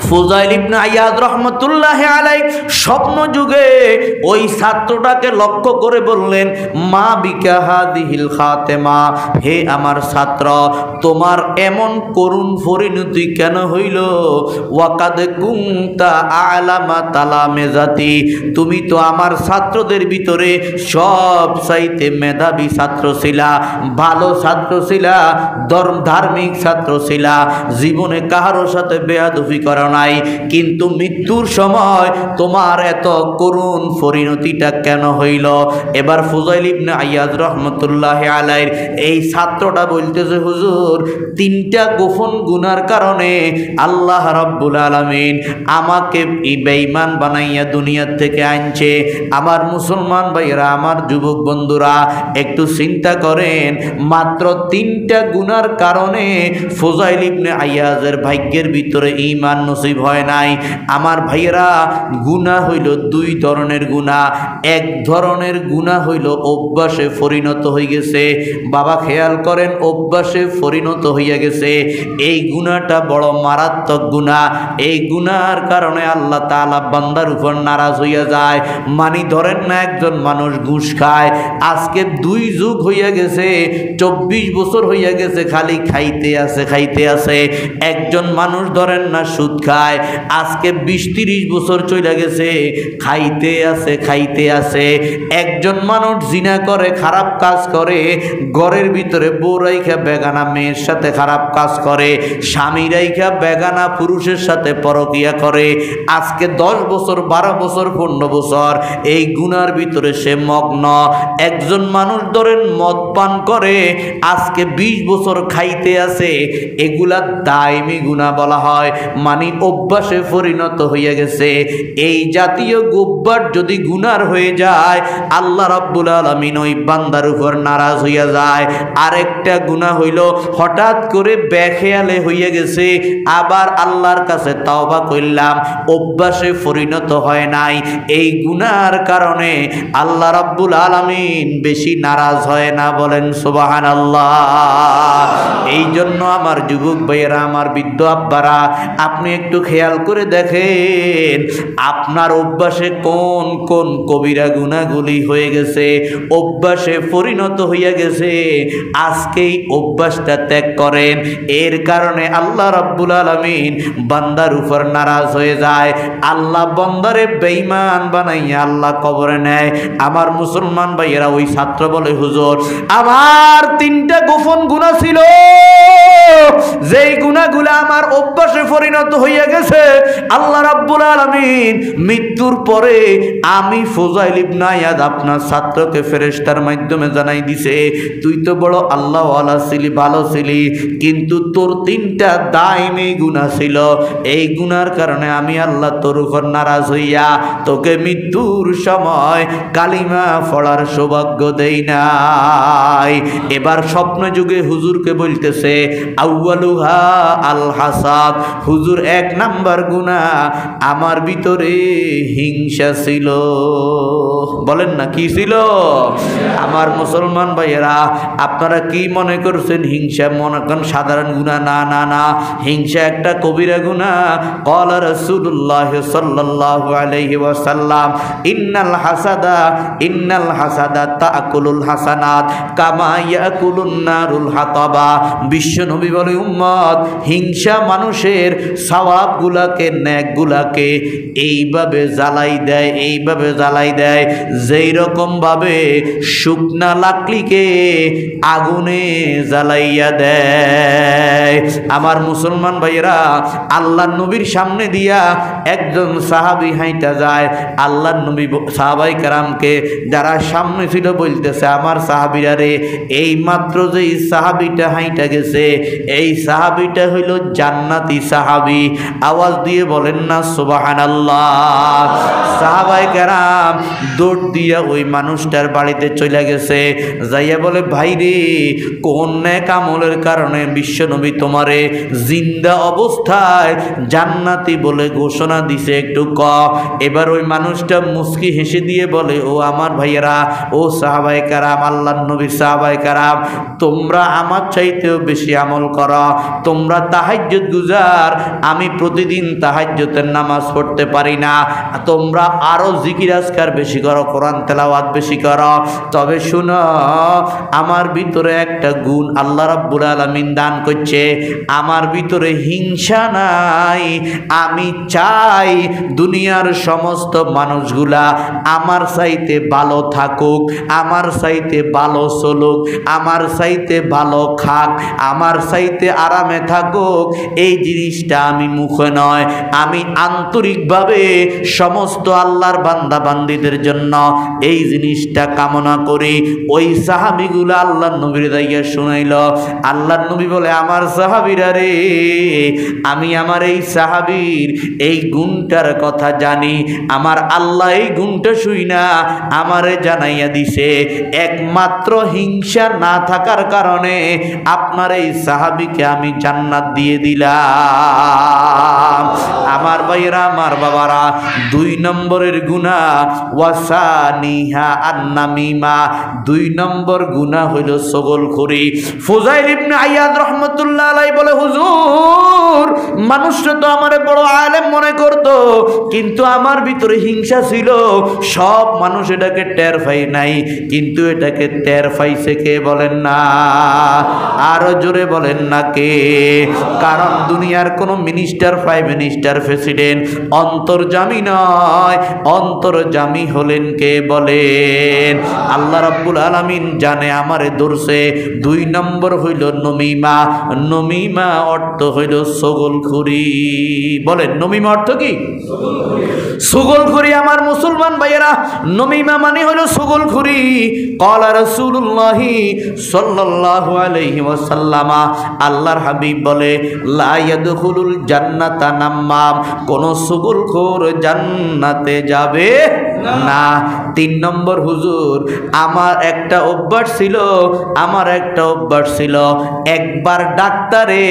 ফুজাইল ইবনে আইয়াজ রহমতুল্লাহ আলাইহি স্বপ্ন যুগে ওই ছাত্রটাকে লক্ষ্য করে বললেন, মা বিকা হাদিহিল খাতেমা, হে আমার ছাত্র, তোমার এমন করুণ পরিণতি কেন হইল? ওয়াকাদ কুনতা আলামা তালামেজাতি, তুমি তো আমার ছাত্রদের ভিতরে সব চাইতে মেধাবী ছাত্র ছিলা, ভালো ছাত্র ছিলা, ধার্মিক ছাত্র ছিলা, জীবনে কাহারোর সাথে বেয়াদবি করা নাই, কিন্তু মৃত্যুর সময় তোমার এত করুণ পরিণতিটা কেন হইল? এবার ফুজাইল ইবনে আইয়াজ রহমতুল্লাহ আলাইহির এই ছাত্রটা বলতেছে, হুজুর, 3টা গোপন গুনার কারণে আল্লাহ রাব্বুল আলামিন আমাকে বেঈমান বানাইয়া দুনিয়া থেকে আনছে। আমার মুসলমান ভাইয়েরা, আমার যুবক বন্ধুরা, একটু চিন্তা করেন, মাত্র 3টা গুনার কারণে ফুজাইল ইবনে আইয়াজের ভাগ্যের ভিতরে ঈমান নসিব হয় নাই। আমার ভাইয়েরা, গুনাহ হইল 2 ধরনের গুনাহ। এক ধরনের গুনাহ হইল অভ্যাসে পরিণত হয়ে গেছে। বাবা খেয়াল করেন, অভ্যাসে পরিণত হইয়া গেছে। এই গুনাহটা বড় মারাত্মক গুনাহ। এই গুনাহর কারণে আল্লাহ তাআলা বান্দার উপর নারাজ হইয়া যায়। মানি ধরেন না, একজন মানুষ ঘুষ খায়, আজকে 2 যুগ হইয়া গেছে, 24 বছর হইয়া গেছে, খালি খাইতে আছে খাইতে আছে। একজন মানুষ ধরেন না সুদ খায়, আজকে 20-30 বছর চলে গেছে, খাইতে আছে খাইতে আছে। একজন মানুষ জিনা করে, খারাপ কাজ করে, ঘরের ভিতরে বউ রাইখা বেগানা মেয়ের সাথে খারাপ কাজ করে, স্বামী রাইখা বেগানা পুরুষের সাথে পরকিয়া করে, আজকে 10 বছর 12 বছর 15 বছর এই গুনার ভিতরে সে মগ্ন। একজন মানুষ ধরেন মদ পান করে, আজকে 20 বছর খাইতে আছে, এগুলা দায়মি গুনাহ বলা হয়, মানে অভ্যাসে পরিণত হইয়া গেছে। এই জাতীয় অভ্যাস যদি গুনার হয়ে যায়, আল্লাহ রাব্বুল আলামিন ওই বান্দার উপর নারাজ হইয়া যায়। আরেকটা গুনাহ হইল হঠাৎ করে বেখেয়ালে হইয়া গেছে, আবার আল্লাহর কাছে তওবা করলাম, অভ্যাসে পরিণত হয় নাই। এই গুনার কারণে আল্লাহ রাব্বুল আলামিন বেশি নারাজ হয় না, বলেন সুবহানাল্লাহ। এই জন্য আমার যুবক ভাইয়েরা, আমার বৃদ্ধ আব্বারা, আপনি একটু একটু খেয়াল করে দেখেন আপনার অভ্যাসে কোন কোন কবিরা গুনাহগুলি হয়ে গেছে, অভ্যাসে পরিণত হইয়া গেছে। আজকেই অভ্যাসটা ত্যাগ করেন। এর কারণে আল্লাহ রাব্বুল আলামিন বান্দার উপর নারাজ হয়ে যায়। আল্লাহ বান্দারে বেঈমান বানাইয়া আল্লাহ কবরে নেয়। আমার মুসলমান ভাইয়েরা, ওই ছাত্র বলে, হুজুর আমার 3টা গোপন গুনাহ ছিল, যেই গুনাহগুলো আমার অভ্যাসে পরিণত হইয়া গেছে। আল্লাহ রাব্বুল আলামিন মৃত্যুর পরে আমি ফুজাইল ইবনে ইয়াদ আপনার ছাত্রকে ফেরেশতার মাধ্যমে জানাই দিছে, তুই তো বড় আল্লাহওয়ালা ছিলি, ভালো ছিলি, কিন্তু তোর 3টা দায়মি গুনাহ ছিল। এই গুনার কারণে আমি আল্লাহ তোর উপর নারাজ হইয়া তোকে মৃত্যুর সময় কালিমা পড়ার সৌভাগ্য দেই নাই। এবার স্বপ্ন যুগে হুজুরকে বলতেছে, আউয়ালুহা আল হাসাদ, হুজুর 1 নাম্বার গুনাহ আমার ভিতরে হিংসা ছিল। বলেন না কি ছিল? আমার মুসলমান ভাইয়েরা, আপনারা কি মনে করছেন হিংসা মনে করেন সাধারণ গুনাহ? না না না, হিংসা একটা কবিরা গুনাহ। ক্বালা রাসূলুল্লাহ সাল্লাল্লাহু আলাইহি ওয়াসাল্লাম, ইন্নাল হাসাদা তাকুলুল হাসানাত কামা ইয়াকুলুন নারুল হাতাবা। বিশ্ব নবী বলে, উম্মত, হিংসা মানুষের সওয়াবগুলাকে, নেকগুলাকে এইভাবে জ্বালাই দেয়, এইভাবে জ্বালাই দেয় যেই রকম ভাবে শুকনা লাকড়িকে আগুনে জ্বালাইয়া দেয়। আমার মুসলমান ভাইয়েরা, আল্লাহর নবীর সামনে দিয়া একজন সাহাবী হাইটা যায়। আল্লাহর নবী সাহাবাই কেরামকে যারা সামনে ছিল বলতেছে, আমার সাহাবীরা রে, এই মাত্র যে সাহাবীটা হাইটা গেছে, এই সাহাবীটা হইল জান্নাতি সাহাবী। আওয়াজ দিয়ে বলেন না সুবহানাল্লাহ। সাহাবাই কেরাম দৌড় দিয়া ওই মানুষটার বাড়িতে চলে গেছে। যাইয়া বলে, ভাই রে, কোন নেক আমলের কারণে বিশ্ব নবী তোমারে জিন্দা অবস্থায় জান্নাতি বলে ঘোষণা দিছে, একটু ক। এবার ওই মানুষটা মুস্কি হেসে দিয়ে বলে, ও আমার ভাইয়েরা, ও সাহাবায়ে কেরাম, আল্লাহর নবী সাহাবায়ে কেরাম, তোমরা আমার চাইতেও বেশি আমল করো, তোমরা তাহাজ্জুদ গুজার, আমি প্রতিদিন তাহাজ্জুদের নামাজ পড়তে পারি না, তোমরা আরো জিকির আজকার বেশি করো, কোরআন তেলাওয়াত বেশি করো। তবে শুনো, আমার ভিতরে একটা গুণ আল্লাহ রাব্বুল আলামিন দান করছে, আমার ভিতরে হিংসা নাই। আমি চাই দুনিয়ার সমস্ত মানুষগুলা আমার চাইতে ভালো থাকুক, আমার চাইতে ভালো চলুক, আমার চাইতে ভালো খাক, আমার চাইতে আরামে থাকুক। এই জিনিসটা আমি মুখে নয়, আমি আন্তরিকভাবে সমস্ত আল্লাহর বান্দা বান্দীদের জন্য এই জিনিসটা কামনা করি। ওই সাহাবীগুলো আল্লাহর নবীর দাইয়া শুনাইল। আল্লাহর নবী বলে, আমার সাহাবীরা রে, আমি আমার এই সাহাবীর এই গুণটার কথা জানি। আমার আল্লাহ এই গুণটা শুই না আমারে জানাইয়া দিছে, একমাত্র হিংসা না থাকার কারণে আপনার এই সাহাবীকে আমি জান্নাত দিয়ে দিলাম। আমার ভাইয়েরা, আমার বাবারা, 2 নম্বরের গুনাহ ওয়াসানিহা আন-নামিমা। 2 নম্বর গুনাহ হইল ছগলখড়ি। ফুজাইল ইবনে ইয়াদ রাহমাতুল্লাহ আলাইহি বলে, হুজুর, মানুষরা তো আমারে বড় আলেম মনে করত, কিন্তু আমার ভিতরে হিংসা ছিল। সব মানুষ এটাকে টের পাই নাই, কিন্তু এটাকে টের পাইছে কে? বলেন না, আরো জোরে বলেন না কে? কারণ দুনিয়ার কোন মিনিস্টার, প্রাইম মিনিস্টার, প্রেসিডেন্ট অন্তর্যামী নয়, অন্তর্যামী হলেন কে? বলেন আল্লাহ রাব্বুল আলামিন জানে আমারে ধরছে। 2 নম্বর হইল নমিমা। নমিমা অর্থ হইল ছগলখড়ি। বলেন নমিমা অর্থ কি? ছগলখড়ি। আমার মুসলমান ভাইয়েরা, নমিমা মানে হইল ছগলখড়ি। ক্বালা রাসূলুল্লাহ সাল্লাল্লাহু আলাইহি ওয়াসাল্লাম, আল্লাহর হাবিব বলে, লা ইয়াদখুলুল জান্নাতা নাম্মাম, কোন ছগলখোর জান্নাতে যাবে না। 3 নম্বর, হুজুর আমার একটা অভ্যাস ছিল, একবার ডাক্তারে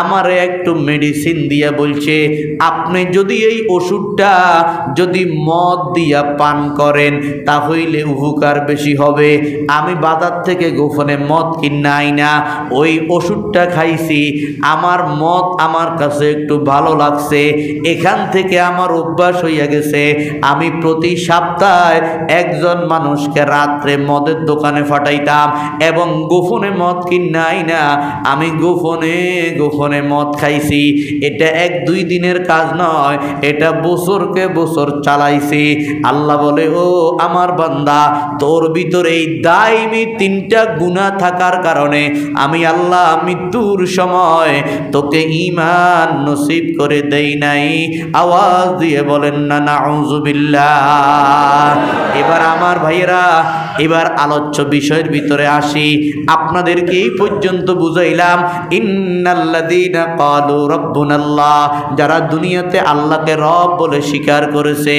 আমারে একটু মেডিসিন দিয়া বলছে, আপনি যদি এই ওষুধটা যদি মদ দিয়া পান করেন তাহলে উপকার বেশি হবে। আমি বাজার থেকে গোপনে মদ কিনা আইনা ওই ওষুধটা খাইছি, আমার মদ আমার কাছে একটু ভালো লাগছে, এখান থেকে আমার অভ্যাস হইয়া গেছে। আমি প্রতি সপ্তাহে একজন মানুষকে রাত্রে মদের দোকানে ফাটাইতাম এবং গোপনে মদ কিনা আইনা আমি গোপনে মদ খাইছি। এটা 1-2 দিনের কাজ নয়, এটা বছরকে বছর চালাইছি। আল্লাহ বলে, ও আমার বান্দা, তোর ভিতরে এই দাইমি 3টা গুনাহ থাকার কারণে আমি আল্লাহ মৃত্যুর সময় তোকে ঈমান নসিব করে দেই নাই। আওয়াজ দিয়ে বলেন না নাউযুবিল্লাহ। এবার আমার ভাইয়েরা, এবার আলোচ্য বিষয়ের ভিতরে আসি। আপনাদেরকে এই পর্যন্ত বুঝাইলাম ইন্নাল্লাযীনা ক্বালু রাব্বুনাল্লাহ, যারা দুনিয়াতে আল্লাহকে রব বলে স্বীকার করেছে।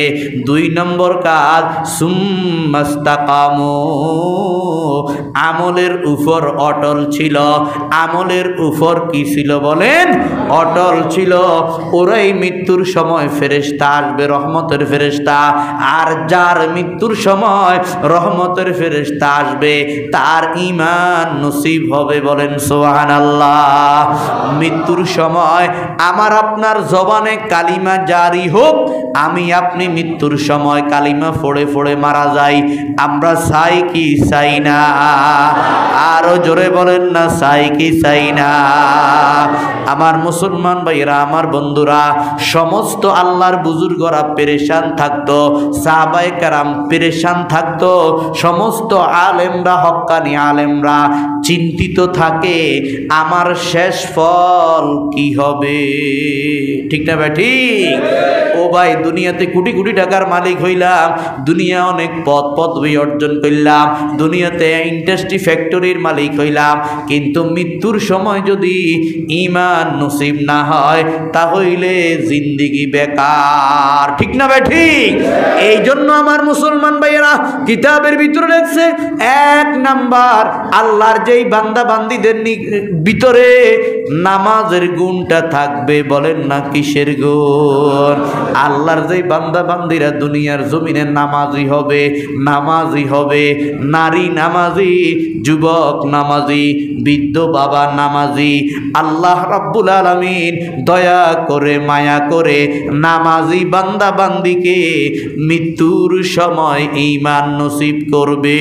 2 নম্বর কাজ, সুম্মাস্তাকামু, আমলের উপর অটল ছিল। আমলের উপর কি ছিল বলেন? অটল ছিল। ওরাই মৃত্যুর সময় ফেরেশতা আসবে, রহমতের ফেরেশতা। আর যার মৃত্যুর সময় রহমতের ফেরেশতা আসবে তার ঈমান নসিব হবে, বলেন সুবহানাল্লাহ। মৃত্যুর সময় আমার আপনার জবানে কালিমা জারি হোক, আমি আপনি মৃত্যুর সময় কালিমা ফোড়ে ফোড়ে মারা যাই। আমরা চাই কি চাই না? আরো জোরে বলেন না, চাই কি চাই না? আমার মুসলমান ভাইরা, আমার বন্ধুরা, সমস্ত আল্লাহর বুজুর্গরা পেরেশান থাকতো, সাহাবায়ে কেরাম পেরেশান থাকতো, সমস্ত আলেমরা, হক্কানি আলেমরা চিন্তিত থাকে আমার শেষ ফল কি হবে। ঠিক না ভাই? ঠিক। ও ভাই, দুনিয়াতে কোটি কোটি টাকার মালিক হইলাম, দুনিয়া অনেক পদবি অর্জন করলাম, দুনিয়াতে ইন্ডাস্ট্রি ফ্যাক্টরির মালিক হইলাম, কিন্তু মৃত্যুর সময় যদি ঈমান নসিব না হয় তাহলে জিন্দেগি বেকার। ঠিক না ভাই? ঠিক। এই জন্য আমার মুসলমান ভাইয়েরা কিতাবের ভিতরে লেখছে, 1 নাম্বার আল্লাহর যেই বান্দা বান্দীদের ভিতরে নামাজের গুণটা থাকবে। বলেন না কিসের গুণ? আল্লাহর যেই বান্দা বান্দীরা দুনিয়ার জমিনে নামাজি হবে, নারী নামাজি, যুবক নামাজি, বৃদ্ধ বাবা নামাজি, আল্লাহ রাব্বুল আলামিন দয়া করে মায়া করে নামাজি বান্দা বান্দিকে মৃত্যুর সময় ঈমান নসিব করবে।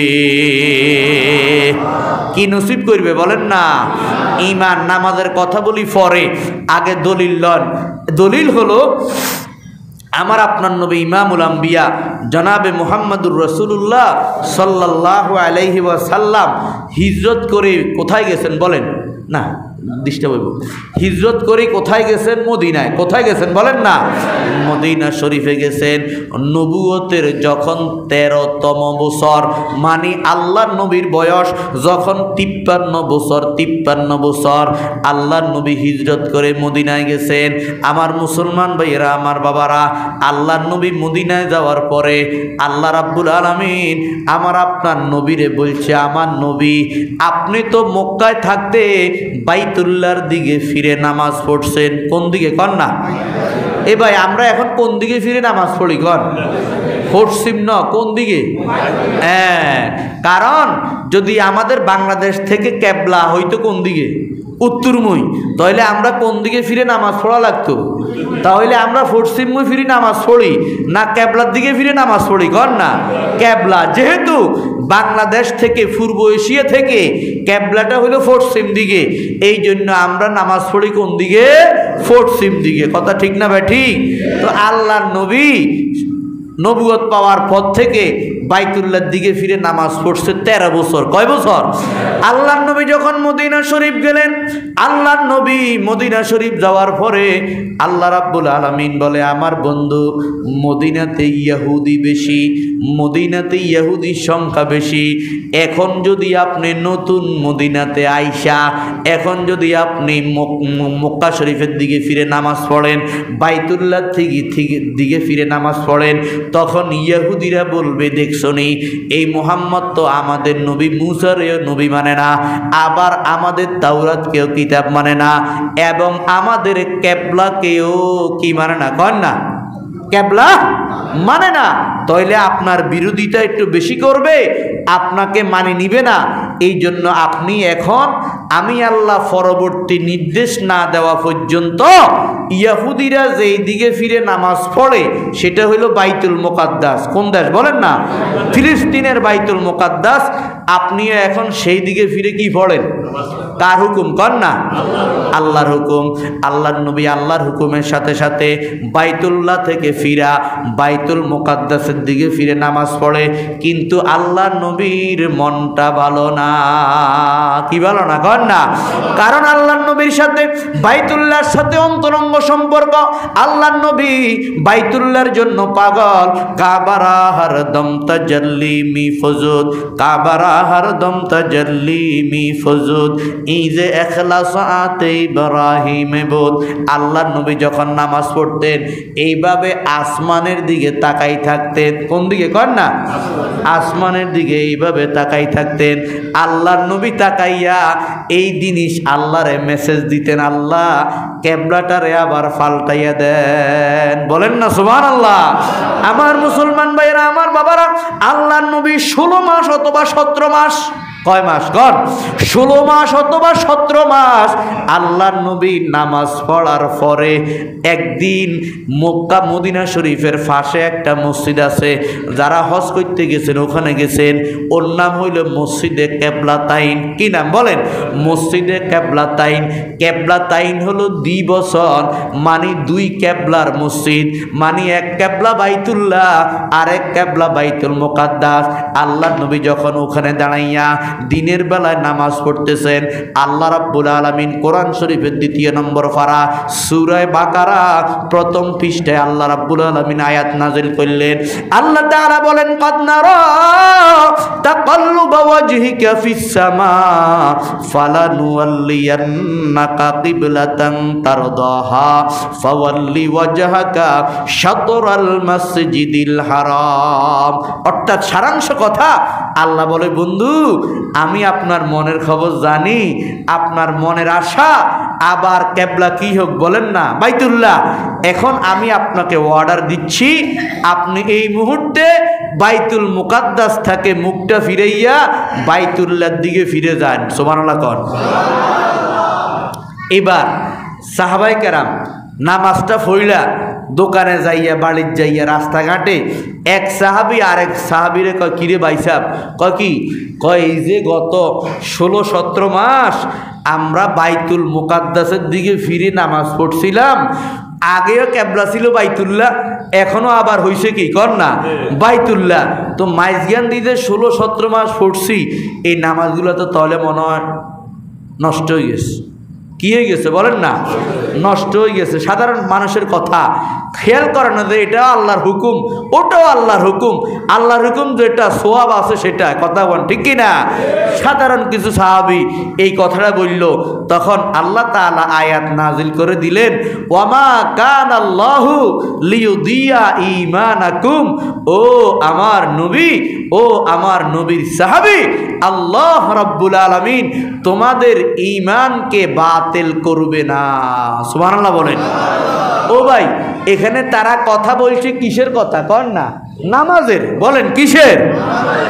কি নসিব করবে বলেন না? ঈমান। নামাজের কথা বলি পরে, আগে দলিল লন। দলিল হলো আমার আপনার নবী ইমামুল আম্বিয়া জনাবে মুহাম্মদুর রাসূলুল্লাহ সাল্লাল্লাহু আলাইহি ওয়াসাল্লাম হিজরত করে কোথায় গেছেন বলেন না? ডিস্টার্ব হইব। হিজরত করে কোথায় গেছেন? মদিনায়। কোথায় গেছেন বলেন না? মদিনা শরীফে গেছেন। নবুয়তের যখন 13তম বছর, মানে আল্লাহর নবীর বয়স যখন 53 বছর, আল্লাহর নবী হিজরত করে মদিনায় গেছেন। আমার মুসলমান ভাইয়েরা, আমার বাবারা, আল্লাহর নবী মদিনায় যাওয়ার পরে আল্লাহ রাব্বুল আলামিন আমার আপনার নবীরে বলছে, আমার নবী আপনি তো মক্কায় থাকতে বাইতুল্লাহর দিকে ফিরে নামাজ পড়ছেন। কোন দিকে কন না? এ ভাই, আমরা এখন কোন দিকে ফিরে নামাজ পড়ি কন? পশ্চিম না, কোন দিকে? হ্যাঁ, কারণ যদি আমাদের বাংলাদেশ থেকে কেবলা হইতো কোন দিকে? উত্তরমুই, তাহলে আমরা কোন দিকে ফিরে নামাজ পড়া লাগতো? তাহলে আমরা পশ্চিমমুই ফিরে নামাজ পড়ি না কেবলার দিকে ফিরে নামাজ পড়ি কর না? কেবলা। যেহেতু বাংলাদেশ থেকে, পূর্ব এশিয়া থেকে কেবলাটা হলো পশ্চিম দিকে, এই জন্য আমরা নামাজ পড়ি কোন দিকে? পশ্চিম দিকে। কথা ঠিক না ভাই? ঠিক। তো আল্লাহর নবী নবুয়ত পাওয়ার পর থেকে বাইতুল্লাহর দিকে ফিরে নামাজ পড়ছে 13 বছর। কয় বছর? আল্লাহর নবী যখন মদিনা শরীফ গেলেন, আল্লাহর নবী মদিনা শরীফ যাওয়ার পরে আল্লাহ রাব্বুল আলামিন বলে, আমার বন্ধু মদিনাতে ইহুদি বেশি, মদিনাতে ইহুদির সংখ্যা বেশি। এখন যদি আপনি নতুন মদিনাতে আইসা, এখন যদি আপনি মক্কা শরীফের দিকে ফিরে নামাজ পড়েন, বাইতুল্লাহ দিকে ফিরে নামাজ পড়েন, তখন ইহুদিরা বলবে, দেখছনি এই মুহাম্মদ তো আমাদের নবী মুসার নবী মানে না, আবার আমাদের তাওরাতকেও কিতাব মানে না, এবং আমাদের কেবলাকেও কি মানে না, কন না কেবলা মানে না। তাইলে আপনার বিরোধিতা একটু বেশি করবে, আপনাকে মানে নিবে না। এই জন্য আপনি এখন আমি আল্লাহ পরবর্তী নির্দেশ না দেওয়া পর্যন্ত ইহুদিরা যেই দিকে ফিরে নামাজ পড়ে সেটা হইল বাইতুল মুকাদ্দাস। কোন দেশ বলেন না? ফিলিস্তিনের বাইতুল মুকাদ্দাস। আপনিও এখন সেই দিকে ফিরে কি পড়েন? কার হুকুম? কর না আল্লাহর হুকুম। আল্লাহর নবী আল্লাহর হুকুমের সাথে সাথে বাইতুল্লাহ থেকে ফিরা বাইতুল মুকাদ্দাসের দিকে ফিরে নামাজ পড়ে, কিন্তু আল্লাহর নবীর মনটা ভালো না। কি ভালো না? কর না। কারণ আল্লাহর নবীর সাথে বাইতুল্লাহর সাথে অন্তরঙ্গ সম্পর্ক। আল্লাহর নবী বাইতুল্লাহর জন্য পাগল। কাবারা হরদম তাজাল্লি মি ফজুদ, কাবারা হরদম তাজাল্লি মি ফজুদ, এই যে ইখলাস আতে ইব্রাহিম বোধ। আল্লাহর নবী যখন নামাজ পড়তেন এইভাবে আসমানের দিকে তাকাই থাকতেন। কোন দিকে? কর না আসমানের দিকে এইভাবে তাকাই থাকতেন। আল্লাহর নবী তাকাইয়া এই জিনিস আল্লাহরে মেসেজ দিতেন, আল্লাহ কেবলাটারে আবার পাল্টাইয়া দেন। বলেন না সুবহানাল্লাহ। আমার মুসলমান ভাইরা, আমার বাবারা, আল্লাহর নবী 16 মাস অথবা 17 মাস, কয় মাস? কর 16 মাস অথবা 17 মাস আল্লাহর নবী নামাজ পড়ার পরে একদিন মক্কা মদিনা শরীফের পাশে একটা মসজিদ আছে, যারা হজ করতে গেছেন ওখানে গেছেন, ওর নাম হইল মসজিদে কেবলাতাইন। কি নাম বলেন? মসজিদে কেবলাতাইন। কেবলাতাইন হলো 2 বছর, মানে 2 কেবলার মসজিদ, মানে এক কেবলা বাইতুল্লাহ আর এক কেবলা বাইতুল মুকাদ্দাস। আল্লাহর নবী যখন ওখানে দাঁড়াইয়া দিনের বেলায় নামাজ পড়তেছেন, আল্লাহ রাব্বুল আলামিন কোরআন শরীফের 2 নম্বর পারা সূরা বাকারা 1ম পৃষ্ঠায় আল্লাহ রাব্বুল আলামিন আয়াত নাযিল করলেন। আল্লাহ তাআলা বলেন, ক্বাদ নারা তাকাল্লুবা ওয়াজহিকা ফিস সামা ফালানুওয়াল্লিয়ান্নাকা কিবলাতান তারদাহা ফাওয়াল্লি ওয়াজহাকা শাতরাল মাসজিদিল হারাম। অর্থাৎ সারাংশ কথা, আল্লাহ বলে, বন্ধু আমি আপনার মনের খবর জানি, আপনার মনের আশা আবার কেবলা কি হোক বলেন না, বাইতুল্লাহ। এখন আমি আপনাকে অর্ডার দিচ্ছি, আপনি এই মুহূর্তে বাইতুল মুকাদ্দাস থেকে মুখটা ফিরাইয়া বাইতুল্লাহর দিকে ফিরে যান। সুবহানাল্লাহ কর। এবার সাহাবায়ে কেরাম নামাজটা পড়লা দোকানে যাইয়া, বাড়ির যাইয়া, রাস্তাঘাটে এক সাহাবি আরেক সাহাবিরে কয়, কিরে ভাই সাহেব, কয় কি? কয় এই যে গত 16-17 মাস আমরা বাইতুল মুকাদ্দাসের দিকে ফিরে নামাজ পড়ছিলাম, আগেও কেবলা ছিল বাইতুল্লাহ, এখনো আবার হইছে কি? কর না বাইতুল্লাহ। তো মাইজগান দিতে 16-17 মাস পড়ছি, এই নামাজগুলো তো তাহলে মনে হয় নষ্ট হয়ে গেছে। কি হয়ে গেছে বলেন না? নষ্ট হয়ে গেছে। সাধারণ মানুষের কথা খেয়াল করে না যে এটা আল্লাহর হুকুম, ওটাও আল্লাহর হুকুম। আল্লাহর হুকুম যেটা সোয়াব আছে সেটা, কথা বল ঠিক কি না? সাধারণ কিছু সাহাবী এই কথাটা বলল, তখন আল্লাহ তাআলা আয়াত নাজিল করে দিলেন, ওয়ামা কানাল্লাহু লিয়ুদিয়া ঈমানাকুম। ও আমার নবী, ও আমার নবীর সাহাবী, আল্লাহ রাব্বুল আলামিন তোমাদের ঈমানকে বাতিল করবে না। সুবহানাল্লাহ বলেন। ও ভাই, এখানে তারা কথা বলছে কিসের কথা? কর না নামাজের। বলেন কিসের?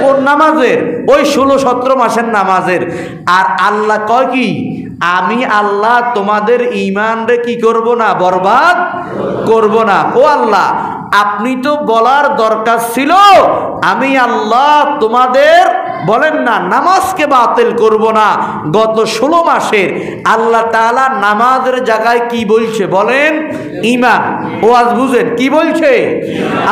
কোন নামাজের? ওই 16-17 মাসের নামাজের। আর আল্লাহ কয় কি? আমি আল্লাহ তোমাদের ঈমান রে কি করব না? বরবাদ করব না। ও আল্লাহ, আপনি তো বলার দরকার ছিল আমি আল্লাহ তোমাদের বলেন না নামাজকে বাতিল করব না। গত 16 মাসের আল্লাহ তাআলা নামাজের জায়গায় কি বলছে বলেন? ঈমান। ওয়াজ বুঝেন কি বলছে?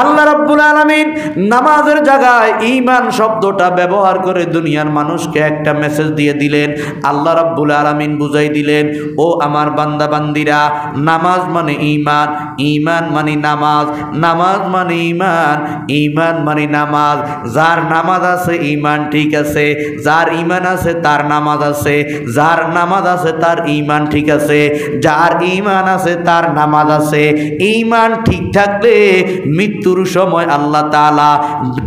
আল্লাহ রাব্বুল আলামিন নামাজের জায়গায় ঈমান শব্দটা ব্যবহার করে দুনিয়ার মানুষকে একটা মেসেজ দিয়ে দিলেন। আল্লাহ রাব্বুল আলামিন বুঝাই দিলেন, ও আমার বান্দা বান্দিরা, নামাজ মানে ঈমান, ঈমান মানে নামাজ, নামাজ মানে ঈমান, ঈমান মানে নামাজ। যার নামাজ আছে ঈমান ঠিক আছে, যার ঈমান আছে তার নামাজ আছে, যার নামাজ আছে তার ঈমান ঠিক আছে, যার ঈমান আছে তার নামাজ আছে। ঈমান ঠিক থাকলে মৃত্যুর সময় আল্লাহ তাআলা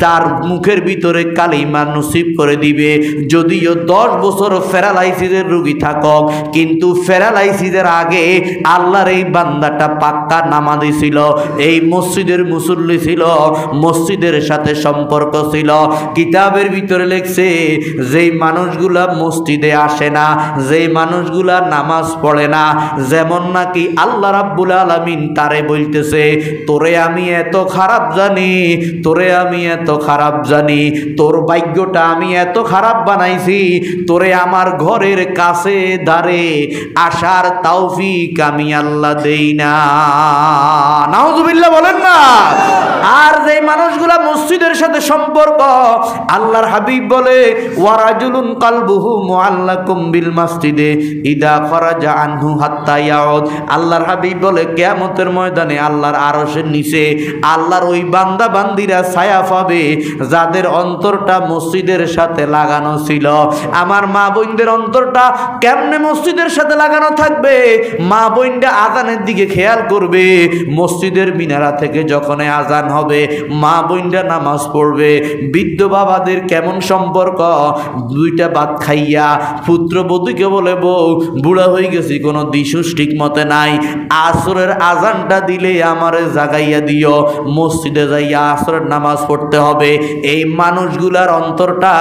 তার মুখের ভিতরে কালিমা নসিব করে দিবে। যদিও 10 বছর প্যারালাইসিসের রোগী থাকক, কিন্তু প্যারালাইসিসের আগে আল্লাহর এই বান্দাটা পাক্কা নামাজি ছিল, এই মসজিদের মুসল্লি ছিল, মসজিদের সাথে সম্পর্ক ছিল। কিতাবের ভিতরে লেখছে যেই মানুষগুলা মসজিদে আসে না, যেই মানুষগুলা নামাজ পড়ে না, যেমন নাকি আল্লাহ রাব্বুল আলামিন তারে বলতেছে, তোরে আমি এত খারাপ জানি, তোরে আমি এত খারাপ জানি, তোর ভাগ্যটা আমি এত খারাপ বানাইছি, তোরে আমার ঘরের কাছে দাঁড়ে আসার তৌফিক আমি আল্লাহ দেই না। নাউজুবিল্লাহ বলেন না। আর যেই মানুষগুলা মসজিদের সাথে সম্পর্ক, আল্লাহর হাবিব বলে, ওয়ারাজুলুন কালবুহু মুআল্লাকুম বিল মসজিদে ইদা খরাজা আনহু হাত্তা ইয়াউদ। আল্লাহর হাবিব বলে কিয়ামতের ময়দানে আল্লাহর আরশের নিচে আল্লাহর ওই বান্দা বান্দিরা ছায়া পাবে যাদের অন্তরটা মসজিদের সাথে লাগানো ছিল। আমার মা বোনদের অন্তরটা কেমনে মসজিদের সাথে লাগানো থাকবে? মা বোনটা আজানের দিকে খেয়াল করবে, মসজিদের মিনারা থেকে যখন আজান হবে মা বোনটা নামাজ পড়বে। বৃদ্ধ বাবাদের কেমন সম্পর্ক? 2টা ভাত খাইয়া পুত্রবধূকে বলে, বউ বুড়া হয়ে গেছি, কোনো দিশুস ঠিক মতে নাই, আসরের আজানটা দিলে আমারে জাগাইয়া দিও, মসজিদে যাইয়া আসরের নামাজ পড়তে হবে। এই মানুষগুলার অন্তরটা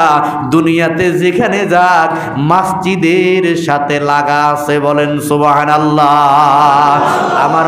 দুনিয়াতে যেখানে যাক মসজিদের সাথে লাগা আছে। বলেন সুবহানাল্লাহ। আমার